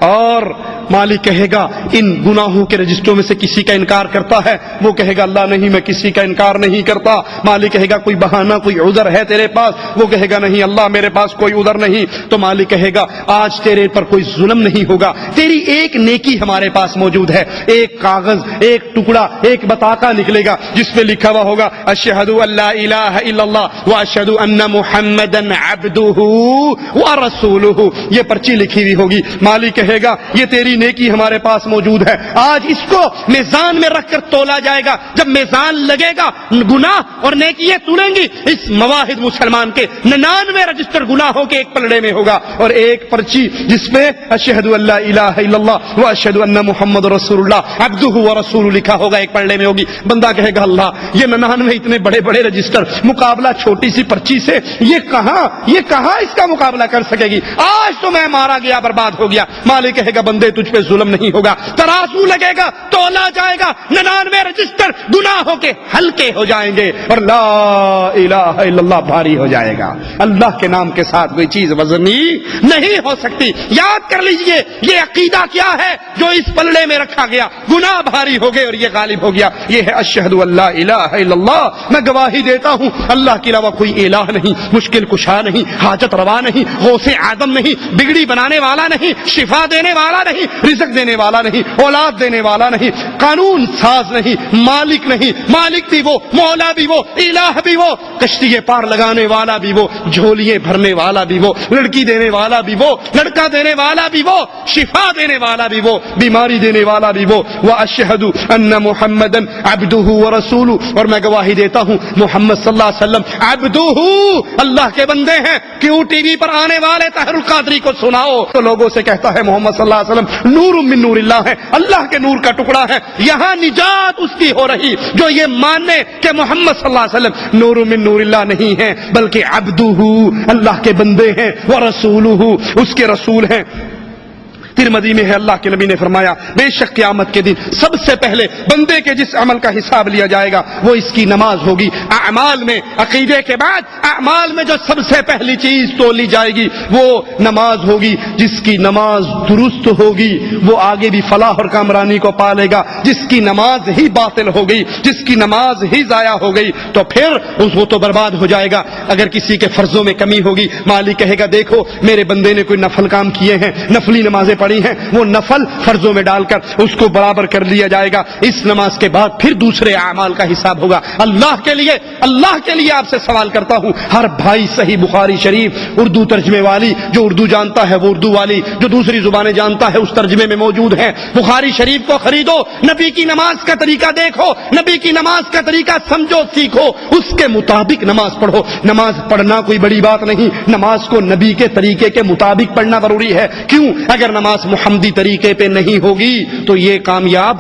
اور مالک کہے گا ان گناہوں کے رجسٹروں میں سے کسی کا انکار کرتا ہے؟ وہ کہے گا اللہ نہیں, میں کسی کا انکار نہیں کرتا. مالک کہے گا کوئی بہانہ کوئی عذر ہے تیرے پاس؟ وہ کہے گا نہیں اللہ میرے پاس کوئی عذر نہیں. تو مالک کہے گا آج تیرے پر کوئی ظلم نہیں ہوگا, تیری ایک نیکی ہمارے پاس موجود ہے. ایک کاغذ, ایک ٹکڑا, ایک بطاقہ نکلے گا جس پہ لکھا ہوا ہوگا اشہد ان لا الہ الا اللہ واشہد ان محمدا عبدہ ورسولہ. یہ پرچی لکھی ہوئی ہوگی. مالک کہے گا یہ تیری نیکی ہمارے پاس موجود ہے, آج اس کو میزان میں رکھ کر تولا جائے گا. جب میزان لگے گا گناہ اور نیکیاں تولیں گی, اس مواحد مسلمان کے 99 رجسٹر گناہوں کے ایک پلڑے میں ہوگا, اور ایک پرچی جس پہ اشہد ان لا الہ الا اللہ واشہد ان محمد رسول اللہ عبدہ ورسولہ لکھا ہوگا ایک پلڑے میں ہوگی. بندہ کہے گا اللہ یہ 99 اتنے بڑے بڑے رجسٹر مقابلہ چھوٹی سی پرچی سے, یہ کہاں اس کا مقابلہ کر سکے گی؟ آج تو میں مارا گیا برباد ہو گیا. مالک کہے گا بندے تجھ پہ ظلم نہیں ہوگا, ترازو لگے گا, تولا جائے گا, 99 رجسٹر گناہوں کے ہلکے ہو جائیں گے اور لا الہ الا اللہ بھاری ہو جائے گا. اللہ کے نام کے ساتھ کوئی چیز وزنی نہیں ہو سکتی. یاد کر لیجئے یہ عقیدہ کیا ہے جو اس پلڑے میں رکھا گیا. گناہ بھاری ہو گئے اور یہ غالب ہو گیا. یہ ہے اشہد ان لا الہ الا اللہ, میں گواہی دیتا ہوں اللہ کے علاوہ کوئی الہ نہیں, مشکل کشا نہیں, حاجت روا نہیں, غوث اعظم نہیں, بگڑی بنانے والا نہیں, شفا دینے والا نہیں, رزق دینے والا نہیں, اولاد دینے والا نہیں, قانون ساز نہیں, مالک نہیں. مالک بھی وہ, مولا بھی وہ, الہ بھی وہ, کشتی پار لگانے والا بھی وہ, جھولیے بھرنے والا بھی وہ, لڑکی دینے والا بھی وہ, لڑکا دینے والا بھی وہ, شفا دینے والا بھی وہ, بیماری دینے والا بھی وہ. واشہد ان محمدا عبدہ ورسولہ, اور میں گواہی دیتا ہوں محمد صلی اللہ علیہ وسلم عبدہ, اللہ کے بندے ہیں. کیوں ٹی وی پر آنے والے طاہر القادری کو سناؤ تو لوگوں سے کہتا ہے محمد صلی اللہ علیہ وسلم نور من نور اللہ ہے, اللہ کے نور کا ٹکڑا ہے. یہاں نجات اس کی ہو رہی جو یہ ماننے کہ محمد صلی اللہ علیہ وسلم نور من نور اللہ نہیں ہے بلکہ عبدہ, اللہ کے بندے ہیں, ورسولہ, اس کے رسول ہیں. ترمذی میں ہے اللہ کے نبی نے فرمایا بے شک قیامت کے دن سب سے پہلے بندے کے جس عمل کا حساب لیا جائے گا وہ اس کی نماز ہوگی. اعمال میں, عقیدے کے بعد اعمال میں جو سب سے پہلی چیز تولی جائے گی وہ نماز ہوگی. جس کی نماز درست ہوگی وہ آگے بھی فلاح اور کامرانی کو پالے گا. جس کی نماز ہی باطل ہو گئی, جس کی نماز ہی ضائع ہو گئی تو پھر وہ تو برباد ہو جائے گا. اگر کسی کے فرضوں میں کمی ہوگی, مالک کہے گا دیکھو میرے بندے نے کوئی نفل کام کیے ہیں, نفلی نمازیں پڑھی ہیں, وہ نفل فرضوں میں ڈال کر اس کو برابر کر لیا جائے گا. اس نماز کے بعد پھر دوسرے اعمال کا حساب ہوگا. اللہ کے لیے آپ سے سوال کرتا ہوں, ہر بھائی صحیح بخاری شریف اردو ترجمے والی, جو اردو جانتا ہے وہ اردو والی, جو دوسری زبانیں جانتا ہے اس ترجمے میں موجود ہیں. بخاری شریف کو خریدو, نبی کی نماز کا طریقہ دیکھو, نبی کی نماز کا طریقہ سمجھو, سیکھو, اس کے مطابق نماز پڑھو. نماز پڑھنا کوئی بڑی بات نہیں, نماز کو نبی کے طریقے کے مطابق پڑھنا ضروری ہے. کیوں؟ اگر نماز محمدی طریقے پہ نہیں ہوگی تو یہ کامیاب.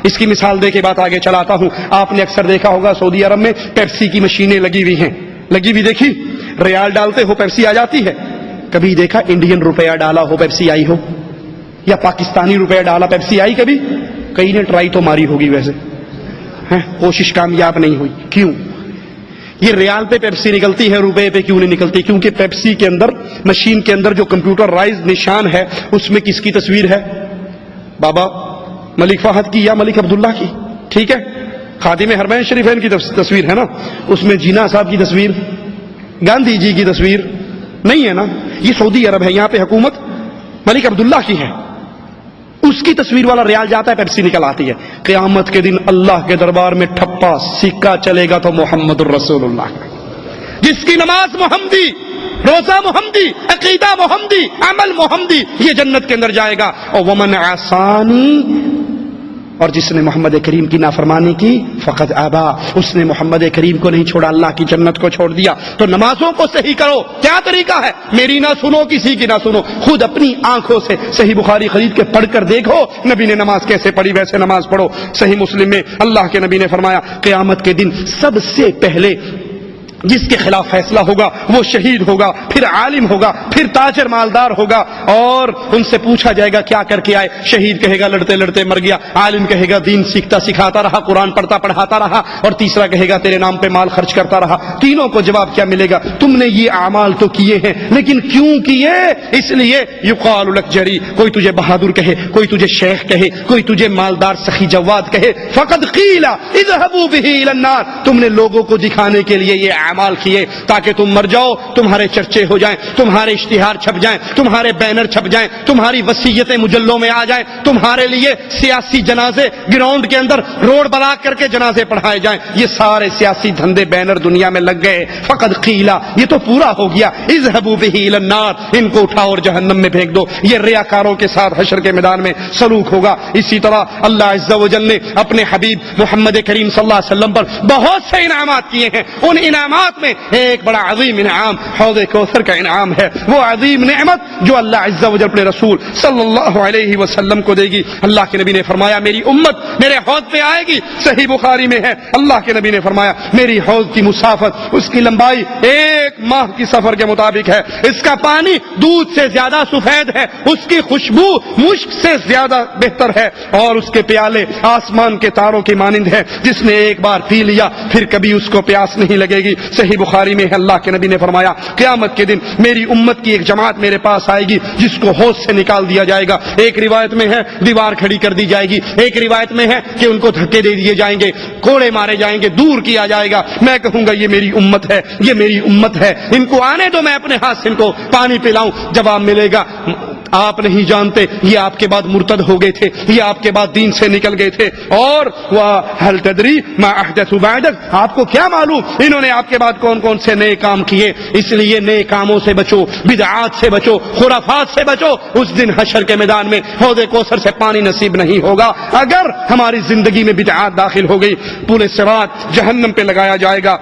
اس کی مثال دے کے بات آگے چلاتا ہوں. آپ نے اکثر دیکھا ہوگا سعودی عرب میں پیپسی کی مشینیں لگی ہوئی ہیں, لگی ہوئی دیکھی, ریال ڈالتے ہو پیپسی آ جاتی ہے. کبھی دیکھا انڈین روپیہ ڈالا ہو پیپسی آئی ہو, یا پاکستانی روپیہ ڈالا پیپسی آئی کبھی؟ کئی نے ٹرائی تو ماری ہوگی, ویسے کوشش کامیاب نہیں ہوئی. کیوں؟ یہ ریال پہ پیپسی نکلتی ہے, روپے پہ کیوں نہیں نکلتی؟ کیونکہ پیپسی کے اندر, مشین کے اندر جو کمپیوٹرائز نشان ہے اس میں کس کی تصویر ہے؟ بابا ملک فہد کی یا ملک عبداللہ کی, ٹھیک ہے, خادم حرمین شریفین کی تصویر ہے نا, اس میں جینا صاحب کی تصویر, گاندھی جی کی تصویر نہیں ہے نا. یہ سعودی عرب ہے, یہاں پہ حکومت ملک عبداللہ کی ہے, اس کی تصویر والا ریال جاتا ہے, پیپسی نکل آتی ہے. قیامت کے دن اللہ کے دربار میں ٹھپا سکہ چلے گا تو محمد الرسول اللہ, جس کی نماز محمدی, روزہ محمدی, عقیدہ محمدی, عمل محمدی, یہ جنت کے اندر جائے گا. اور ومن عصانی, اور جس نے محمد کریم کی نافرمانی کی فقط ابا, اس نے محمد کریم کو نہیں چھوڑا, اللہ کی جنت کو چھوڑ دیا. تو نمازوں کو صحیح کرو. کیا طریقہ ہے؟ میری نہ سنو, کسی کی نہ سنو, خود اپنی آنکھوں سے صحیح بخاری خرید کے پڑھ کر دیکھو نبی نے نماز کیسے پڑھی, ویسے نماز پڑھو. صحیح مسلم میں اللہ کے نبی نے فرمایا قیامت کے دن سب سے پہلے جس کے خلاف فیصلہ ہوگا وہ شہید ہوگا، پھر عالم ہوگا، پھر تاجر مالدار ہوگا، اور ان سے پوچھا جائے گا کیا کر کے آئے؟ شہید کہے گا لڑتے لڑتے مر گیا، عالم کہے گا دین سیکھتا سکھاتا رہا، قرآن پڑھتا پڑھاتا رہا، اور تیسرا کہے گا تیرے نام پہ مال خرچ کرتا رہا۔ تینوں کو جواب کیا ملے گا؟ تم نے یہ اعمال تو کیے ہیں، لیکن کیوں کیے؟ اس لیے یقال لک جری، کوئی تجھے بہادر کہے، کوئی تجھے شیخ کہے، کوئی تجھے مالدار سخی جواد کہے، فقد قیل اذهبوا به الى النار، تم نے لوگوں کو دکھانے کے لیے یہ اعمال کیے تاکہ تم مر جاؤ، تمہارے چرچے ہو جائیں، تمہارے اشتہار چھپ جائیں، تمہارے بینر چھپ جائیں، تمہاری وصیتیں مجلوں میں آ جائیں، تمہارے لیے سیاسی جنازے گراؤنڈ کے اندر روڈ بلاک کر کے جنازے پڑھائے جائیں۔ یہ سارے سیاسی دھندے بینر دنیا میں لگ گئے، فقد قیل، یہ تو پورا ہو گیا، اذهبوا به الى النار، ان کو اٹھاؤ اور جہنم میں پھینک دو۔ یہ ریاکاروں کے ساتھ حشر کے میدان میں سلوک ہوگا۔ اسی طرح اللہ عز و جل نے اپنے حبیب محمد کریم صلی اللہ علیہ وسلم پر بہت سے انعامات کیے ہیں، ان انعامات میں ایک بڑا عظیم انعام حوض کوثر کا انعام ہے، وہ عظیم نعمت جو اللہ عز و جل اپنے رسول صلی اللہ علیہ وسلم کو دے گی۔ اللہ کے نبی نے فرمایا میری امت میرے حوض پہ آئے گی، صحیح بخاری میں ہے، اللہ کے نبی نے فرمایا میری حوض کی مسافت، اس کی لمبائی 1 ماہ کی سفر کے مطابق ہے، اس کا پانی دودھ سے زیادہ سفید ہے، اس کی خوشبو مشک سے زیادہ بہتر ہے، اور اس کے پیالے آسمان کے تاروں کی مانند ہے، جس نے ایک بار پی لیا پھر کبھی اس کو پیاس نہیں لگے گی۔ صحیح بخاری میں ہے، اللہ کے نبی نے فرمایا قیامت کے دن میری امت کی ایک جماعت میرے پاس آئے گی جس کو حوض سے نکال دیا جائے گا، ایک روایت میں ہے دیوار کھڑی کر دی جائے گی، ایک روایت میں ہے کہ ان کو دھکے دے دیے جائیں گے، کوڑے مارے جائیں گے، دور کیا جائے گا۔ میں کہوں گا یہ میری امت ہے، یہ میری امت ہے، ان کو آنے دو، میں اپنے ہاتھ سے ان کو پانی پلاؤں۔ جواب ملے گا آپ نہیں جانتے یہ آپ کے بعد مرتد ہو گئے تھے، یہ آپ کے بعد دین سے نکل گئے تھے، اور وَهَلْ تَدْرِي مَا أَحْدَثُوا بَعْدَكَ، آپ کو کیا معلوم انہوں نے آپ کے بعد کون کون سے نئے کام کیے۔ اس لیے نئے کاموں سے بچو، بدعات سے بچو، خرافات سے بچو، اس دن حشر کے میدان میں حوض کوثر سے پانی نصیب نہیں ہوگا۔ اگر ہماری زندگی میں بدعات داخل ہو گئی، پورے صراط جہنم پہ لگایا جائے گا،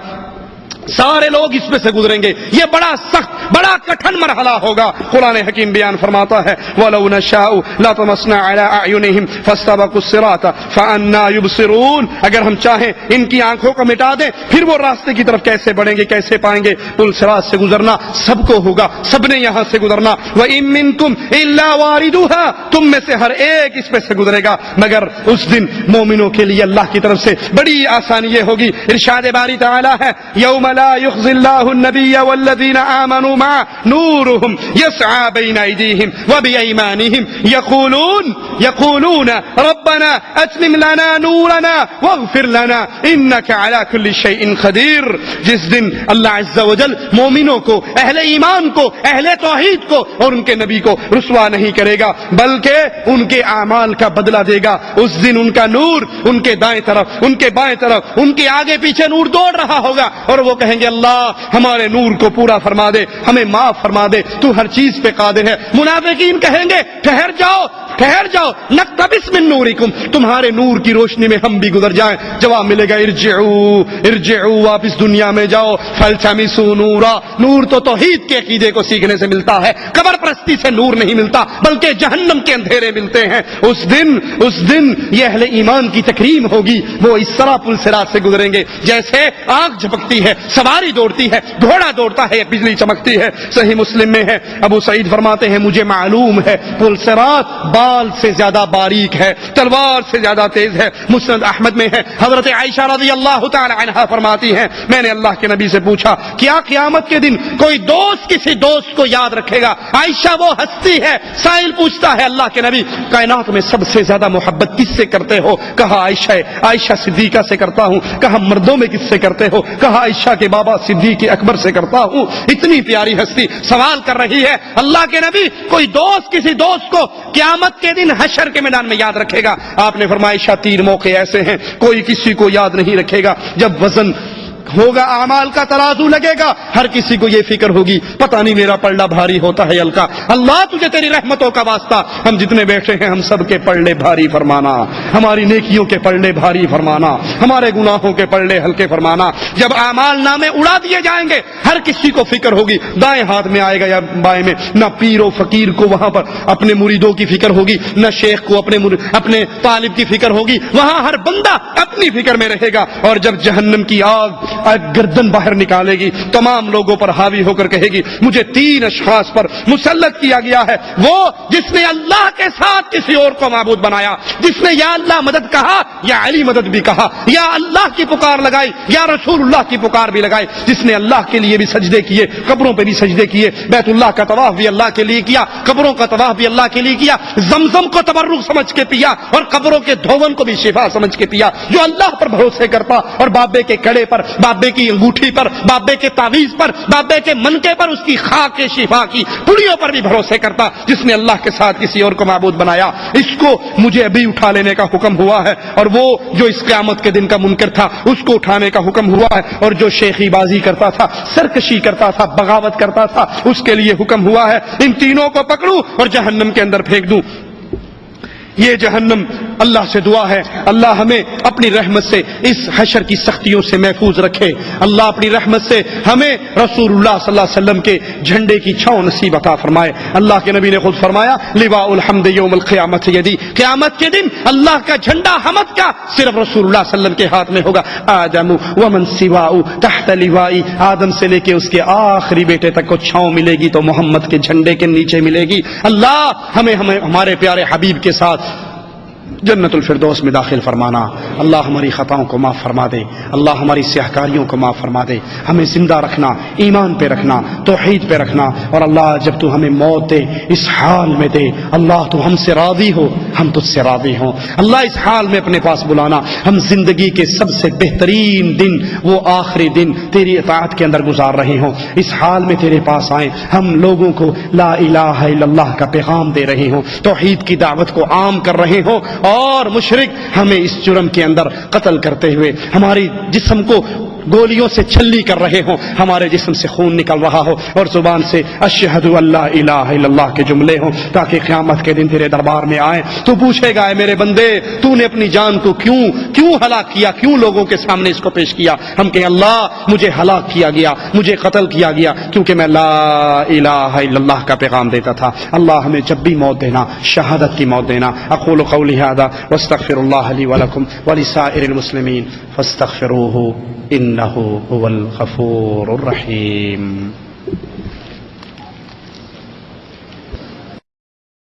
سارے لوگ اس میں سے گزریں گے، یہ بڑا سخت بڑا کٹھن مرحلہ ہوگا۔ قرآن حکیم بیان فرماتا ہے وَلَوْ نَشَاءُ لَطَمَسْنَا عَلَىٰ أَعْيُنِهِمْ فَاسْتَبَقُوا الصِّرَاطَ فَأَنَّىٰ يُبْصِرُونَ، اگر ہم چاہیں ان کی آنکھوں کو مٹا دیں پھر وہ راستے کی طرف کیسے بڑھیں گے، کیسے پائیں گے؟ پل صراط سے گزرنا سب کو ہوگا، سب نے یہاں سے گزرنا۔ وَإِن مِّنكُمْ إِلَّا وَارِدُهَا، تم میں سے ہر ایک اس پہ سے گزرے گا، مگر اس دن مومنوں کے لیے اللہ کی طرف سے بڑی آسانی یہ ہوگی۔ ارشاد باری تعالی ہے یوم لا يخزي الله النبي والذين آمنوا معه نورهم يسعى بين أيديهم وبأيمانهم يقولون ربنا أتمم لنا نورنا واغفر لنا إنك على كل شيء قدير۔ جس دن اللہ عز و جل مومنوں کو، اہل ایمان کو، اہل توحید کو اور ان کے نبی کو رسوا نہیں کرے گا، بلکہ ان کے اعمال کا بدلہ دے گا۔ اس دن ان کا نور ان کے دائیں طرف، ان کے بائیں طرف، ان کے آگے پیچھے نور دوڑ رہا ہوگا، اور وہ کہیں گے اللہ ہمارے نور کو پورا فرما دے، ہمیں معاف فرما دے، تو ہر چیز پہ قادر ہے۔ منافقین کہیں گے ٹھہر جاؤ ٹھہر جاؤ، نقتبس من نورکم، تمہارے نور کی روشنی میں ہم بھی گزر جائیں۔ جواب ملے گا ارجعوا، واپس دنیا میں جاؤ، فالتمسوا نورا، نور تو توحید کے عقیدے کو سیکھنے سے ملتا ہے، قبر پرستی سے نور نہیں ملتا، بلکہ جہنم کے اندھیرے ملتے ہیں۔ اس دن یہ اہل ایمان کی تکریم ہوگی، وہ اس طرح پل صراط سے گزریں گے جیسے آنکھ جھپکتی ہے، سواری دوڑتی ہے، گھوڑا دوڑتا ہے، بجلی چمکتی ہے۔ صحیح مسلم میں ہے، ابو سعید فرماتے ہیں مجھے معلوم ہے پل صراط بال سے زیادہ باریک ہے، تلوار سے زیادہ تیز ہے۔ مسند احمد میں ہے، حضرت عائشہ رضی اللہ تعالی عنہا فرماتی ہیں میں نے اللہ کے نبی سے پوچھا کیا قیامت کے دن کوئی دوست کسی دوست کو یاد رکھے گا؟ عائشہ وہ ہستی ہے، سائل پوچھتا ہے اللہ کے نبی کائنات میں سب سے زیادہ محبت کس سے کرتے ہو؟ کہا عائشہ صدیقہ سے کرتا ہوں۔ کہا مردوں میں کس سے کرتے ہو؟ کہا عائشہ کے بابا صدیق اکبر سے کرتا ہوں۔ اتنی پیاری ہستی سوال کر رہی ہے اللہ کے نبی کوئی دوست کسی دوست کو قیامت کے دن حشر کے میدان میں یاد رکھے گا؟ آپ نے فرمایا 3 موقع ایسے ہیں کوئی کسی کو یاد نہیں رکھے گا، جب وزن ہوگا، اعمال کا ترازو لگے گا، ہر کسی کو یہ فکر ہوگی پتہ نہیں میرا پلڑا بھاری ہوتا ہے ہلکا، اللہ تجھے تیری رحمتوں کا واسطہ ہم جتنے بیٹھے ہیں ہم سب کے پلڑے بھاری فرمانا، ہماری نیکیوں کے پلڑے بھاری فرمانا، ہمارے گناہوں کے پلڑے ہلکے فرمانا۔ جب اعمال نامے اڑا دیے جائیں گے ہر کسی کو فکر ہوگی دائیں ہاتھ میں آئے گا یا بائیں میں، نہ پیر و فقیر کو وہاں پر اپنے مریدوں کی فکر ہوگی، نہ شیخ کو اپنے طالب کی فکر ہوگی، وہاں ہر بندہ اپنی فکر میں رہے گا۔ اور جب جہنم کی آگ گردن باہر نکالے گی، تمام لوگوں پر حاوی ہو کر کہے گی مجھے 3 اشخاص پر مسلط کیا گیا ہے، وہ جس نے اللہ کے ساتھ کسی اور کو معبود بنایا، جس نے یا اللہ مدد کہا یا علی مدد بھی کہا، یا اللہ کی پکار لگائی یا رسول اللہ کی پکار بھی لگائی، جس نے اللہ کے لیے بھی سجدے کیے، قبروں پہ بھی سجدے کیے، بیت اللہ کا طواف بھی اللہ کے لیے کیا، قبروں کا طواف بھی اللہ کے لیے کیا، زمزم کو تبرک سمجھ کے پیا اور قبروں کے دھون کو بھی شفا سمجھ کے پیا، جو اللہ پر بھروسے کرتا اور بابے کے کڑے پر، بابے کی انگوٹھی پر، بابے کے تعویذ پر، بابے کے منکے پر، اس کی خاک کے شفا کی پڑیوں پر بھی بھروسے کرتا، جس نے اللہ کے ساتھ کسی اور کو معبود بنایا، اس کو مجھے ابھی اٹھا لینے کا حکم ہوا ہے، اور وہ جو اس قیامت کے دن کا منکر تھا اس کو اٹھانے کا حکم ہوا ہے، اور جو شیخی بازی کرتا تھا، سرکشی کرتا تھا، بغاوت کرتا تھا، اس کے لیے حکم ہوا ہے ان تینوں کو پکڑوں اور جہنم کے اندر پھینک دوں۔ یہ جہنم، اللہ سے دعا ہے اللہ ہمیں اپنی رحمت سے اس حشر کی سختیوں سے محفوظ رکھے، اللہ اپنی رحمت سے ہمیں رسول اللہ صلی اللہ علیہ وسلم کے جھنڈے کی چھاؤں نصیب عطا فرمائے۔ اللہ کے نبی نے خود فرمایا لواء الحمد یوم القیامت یدی، قیامت کے دن اللہ کا جھنڈا حمد کا صرف رسول اللہ صلی اللہ علیہ وسلم کے ہاتھ میں ہوگا۔ آدم ومن سواء تحت لوائی، آدم سے لے کے اس کے آخری بیٹے تک کو چھاؤں ملے گی تو محمد کے جھنڈے کے نیچے ملے گی۔ اللہ ہمیں ہمارے پیارے حبیب کے ساتھ جنت الفردوس میں داخل فرمانا۔ اللہ ہماری خطاؤں کو معاف فرما دے، اللہ ہماری سیاہکاریوں کو معاف فرما دے، ہمیں زندہ رکھنا، ایمان پہ رکھنا، توحید پہ رکھنا، اور اللہ جب تو ہمیں موت دے اس حال میں دے، اللہ تو ہم سے راضی ہو، ہم تجھ سے راضی ہوں، اللہ اس حال میں اپنے پاس بلانا، ہم زندگی کے سب سے بہترین دن، وہ آخری دن تیری اطاعت کے اندر گزار رہے ہوں، اس حال میں تیرے پاس آئیں، ہم لوگوں کو لا الہ الا اللہ کا پیغام دے رہے ہوں، توحید کی دعوت کو عام کر رہے ہوں، اور مشرک ہمیں اس جرم کے اندر قتل کرتے ہوئے ہماری جسم کو گولیوں سے چھلی کر رہے ہوں، ہمارے جسم سے خون نکل رہا ہو اور زبان سے اشہد ان لا الہ الا اللہ کے جملے ہوں، تاکہ قیامت کے دن تیرے دربار میں آئیں تو پوچھے گا اے میرے بندے تو نے اپنی جان کو کیوں ہلاک کیا، کیوں لوگوں کے سامنے اس کو پیش کیا؟ ہم کہیں اللہ مجھے ہلاک کیا گیا، مجھے قتل کیا گیا کیونکہ میں لا الہ الا اللہ کا پیغام دیتا تھا۔ اللہ ہمیں جب بھی موت دینا شہادت کی موت دینا۔ اقول قولی ھذا واستغفر اللہ لی ولکم ولسائر المسلمین فاستغفروہ انہ هو الغفور الرحیم۔